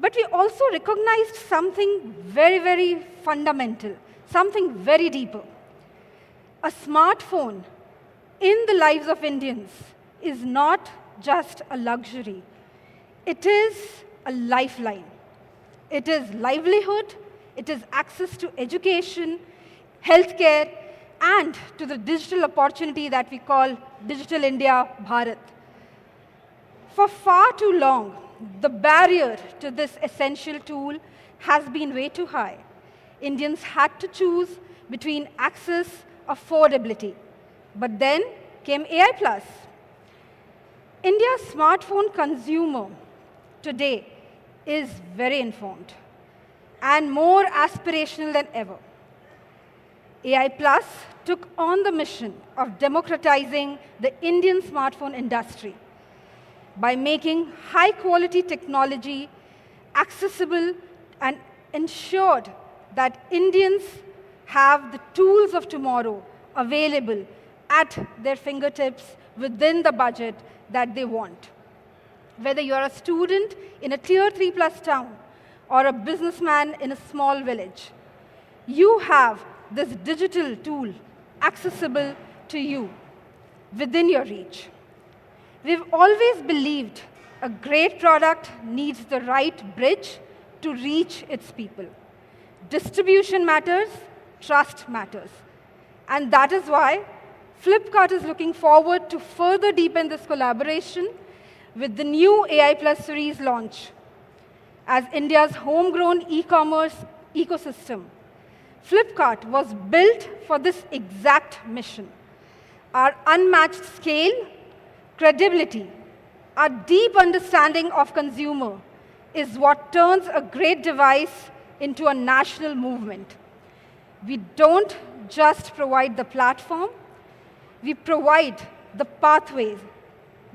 But we also recognized something very, very fundamental, something very deeper. A smartphone in the lives of Indians is not just a luxury. It is a lifeline. It is livelihood, it is access to education, healthcare, and to the digital opportunity that we call Digital India Bharat. For far too long, the barrier to this essential tool has been way too high. Indians had to choose between access, affordability. But then came AI Plus. India's smartphone consumer today is very informed and more aspirational than ever. AI Plus took on the mission of democratizing the Indian smartphone industry by making high-quality technology accessible and ensured that Indians have the tools of tomorrow available at their fingertips within the budget that they want. Whether you're a student in a tier 3+ town or a businessman in a small village, you have this digital tool accessible to you within your reach. We've always believed a great product needs the right bridge to reach its people. Distribution matters, trust matters. And that is why Flipkart is looking forward to further deepen this collaboration with the new AI Plus series launch. As India's homegrown e-commerce ecosystem, Flipkart was built for this exact mission. Our unmatched scale, credibility, our deep understanding of consumer is what turns a great device into a national movement. We don't just provide the platform, we provide the pathways.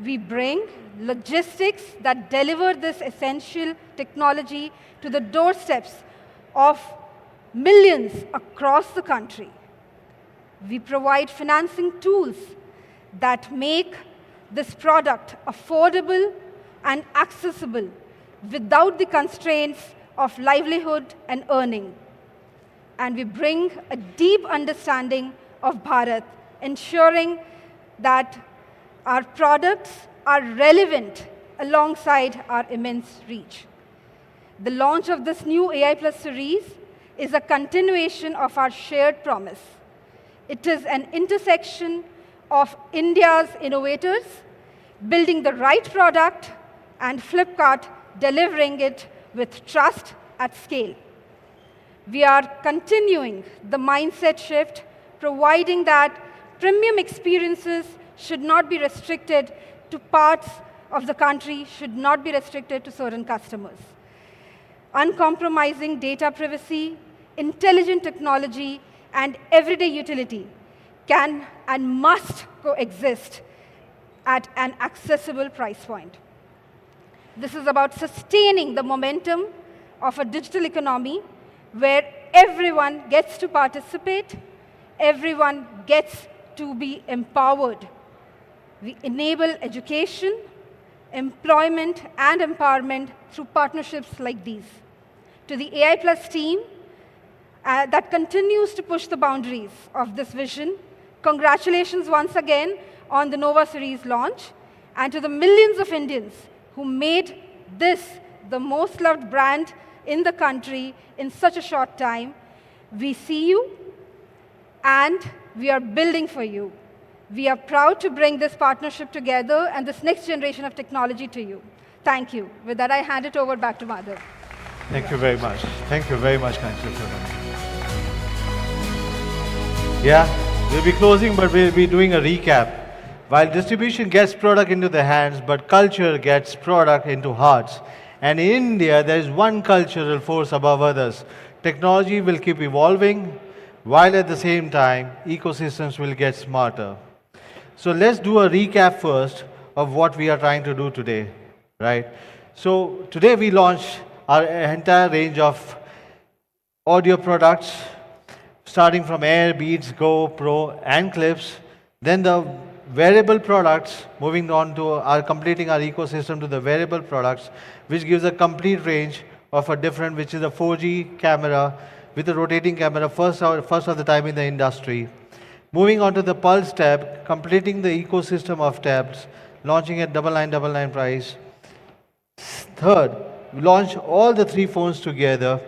We bring logistics that deliver this essential technology to the doorsteps of millions across the country. We provide financing tools that make this product affordable and accessible without the constraints of livelihood and earning. And we bring a deep understanding of Bharat, ensuring that our products are relevant alongside our immense reach. The launch of this new AI Plus series is a continuation of our shared promise. It is an intersection of India's innovators building the right product and Flipkart delivering it with trust at scale. We are continuing the mindset shift, providing that premium experiences should not be restricted to parts of the country, should not be restricted to certain customers. Uncompromising data privacy, intelligent technology, and everyday utility can and must coexist at an accessible price point. This is about sustaining the momentum of a digital economy where everyone gets to participate, everyone gets to be empowered. We enable education, employment, and empowerment through partnerships like these. To the AI Plus team that continues to push the boundaries of this vision, congratulations once again on the Nova series launch, and to the millions of Indians who made this the most loved brand in the country in such a short time. We see you, and we are building for you. We are proud to bring this partnership together and this next generation of technology to you. Thank you. With that, I hand it over back to Madhav. Thank you very much. Thank you very much, Kanchana. Yeah, we'll be closing, but we'll be doing a recap. While distribution gets product into the hands, but culture gets product into hearts. And in India, there is one cultural force above others. Technology will keep evolving, while at the same time, ecosystems will get smarter. So let's do a recap first of what we are trying to do today, right? So today we launched our entire range of audio products, starting from Air, Beats, Go, Pro, and Clips. Then the wearable products, moving on to completing our ecosystem to the wearable products, which gives a complete range of a different, which is a 4G camera with a rotating camera, first of the time in the industry. Moving on to the Pulse tab, completing the ecosystem of tabs, launching at 9999 price. Third, we launched all the three phones together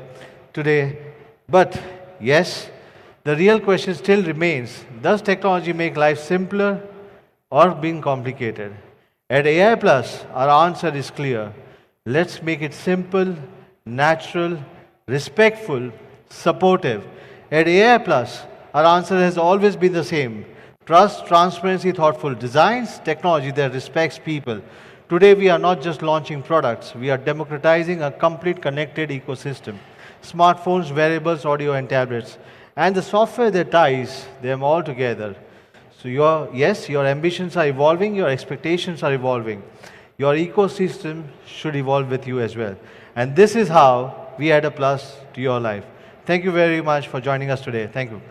today. But yes, the real question still remains, does technology make life simpler or being complicated? At AI Plus, our answer is clear. Let's make it simple, natural, respectful, supportive. At AI Plus, our answer has always been the same. Trust, transparency, thoughtful designs, technology that respects people. Today, we are not just launching products. We are democratizing a complete connected ecosystem. Smartphones, wearables, audio, and tablets. And the software that ties them all together. So your ambitions are evolving, your expectations are evolving. Your ecosystem should evolve with you as well. And this is how we add a plus to your life. Thank you very much for joining us today. Thank you.